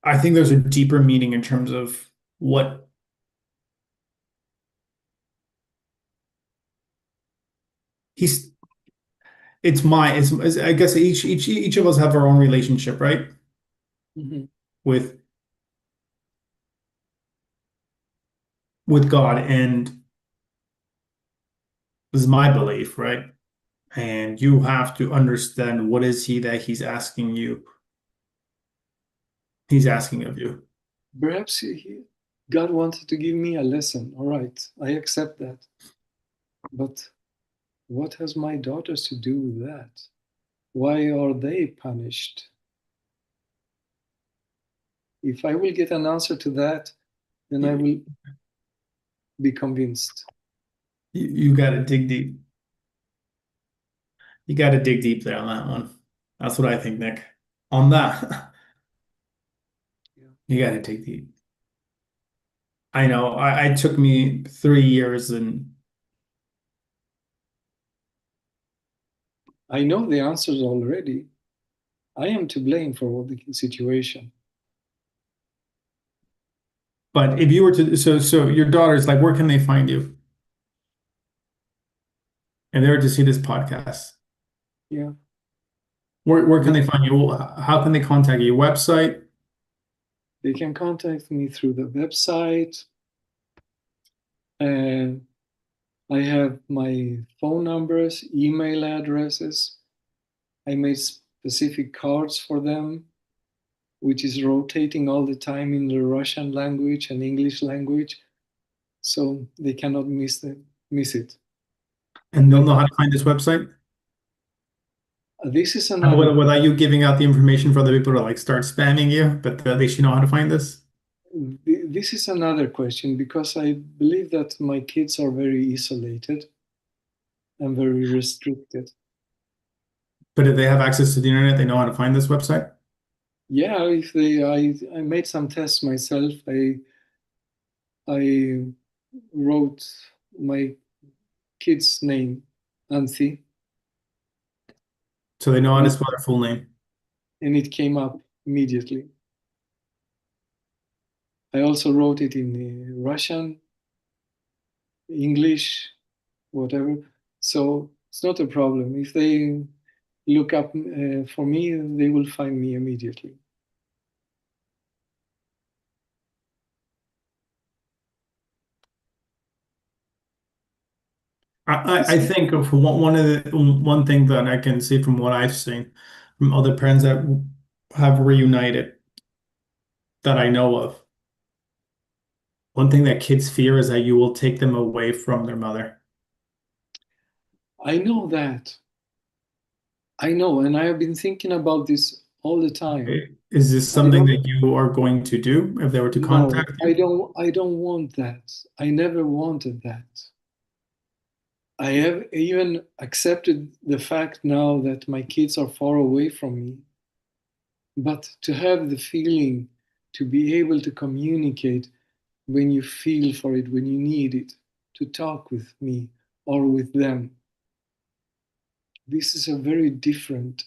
I think there's a deeper meaning in terms of what he's. I guess each of us have our own relationship, right? Mhm. With with God, and this is my belief, right? And you have to understand what is he that he's asking of you. Perhaps God wanted to give me a lesson. All right, I accept that. But what has my daughters to do with that? Why are they punished? If I will get an answer to that, then I You, will be convinced. you got to dig deep. You got to dig deep there on that one. That's what I think, Nick. On that, Yeah. you got to dig deep. I know. I took me 3 years, and I know the answers already. I am to blame for the situation. but if you were to, so your daughter's like, where can they find you? And they were to see this podcast. Yeah. Where can But they find you? How can they contact you? Website? they can contact me through the website. And I have my phone numbers, email addresses. I made specific cards for them, which is rotating all the time in the Russian language and English language, so they cannot miss it. And they'll But know how to find this website? this is And another without you giving out the information for other people to like start spamming you, but they should know how to find this. this is another question because I believe that my kids are very isolated and very restricted. But if they have access to the internet, they know how to find this website. Yeah, if they, I made some tests myself. I wrote my kid's name, Anthie, So they know how and to it, spell their full name. and it came up immediately. I also wrote it in Russian, English, whatever. So it's not a problem. If they look up for me, they will find me immediately. I think of one thing that I can see from what I've seen from other parents that have reunited that I know of. One thing that kids fear is that you will take them away from their mother. I know that. I know, and I have been thinking about this all the time. Is this I something don't that you are going to do if they were to No, contact I you? don't I don't want that. I never wanted that. I have even accepted the fact now that my kids are far away from me. But to have the feeling to be able to communicate when you feel for it, when you need it, to talk with me or with them, this is a very different,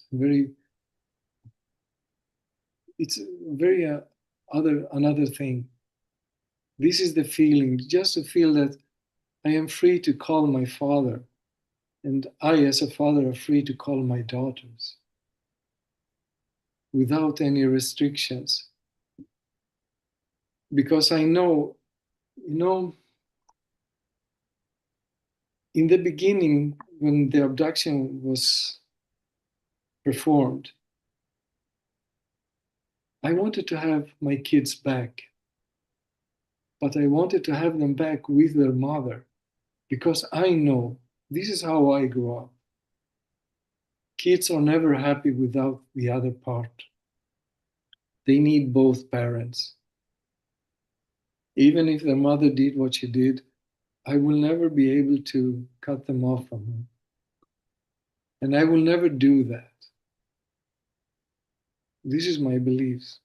it's very another thing. This is the feeling, just to feel that I am free to call my father And I, as a father, are free to call my daughters without any restrictions. Because I know, you know, in the beginning, when the abduction was performed, I wanted to have my kids back, but I wanted to have them back with their mother because I know this is how I grew up. Kids are never happy without the other part. They need both parents. Even if their mother did what she did, I will never be able to cut them off from her. And I will never do that. This is my beliefs.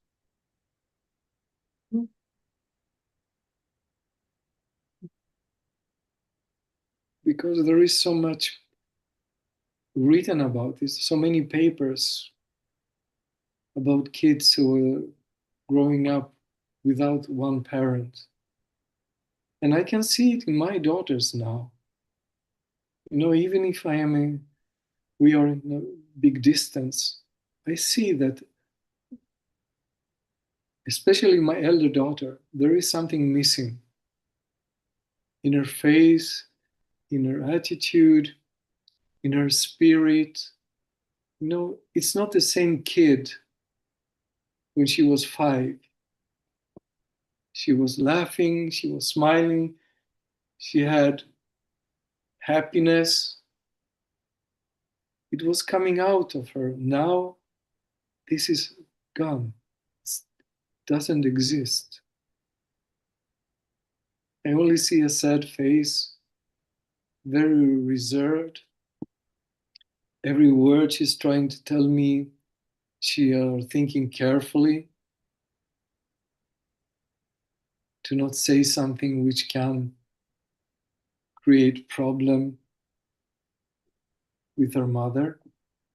Because there is so much written about this, so many papers about kids who are growing up without one parent. And I can see it in my daughters now. Even if we are in a big distance, I see that, especially my elder daughter, there is something missing in her face, in her attitude, in her spirit. It's not the same kid when she was 5. She was laughing, she was smiling, she had happiness. It was coming out of her. Now, this is gone. It doesn't exist. I only see a sad face, very reserved. Every word she's trying to tell me, she are thinking carefully to not say something which can create problem with her mother.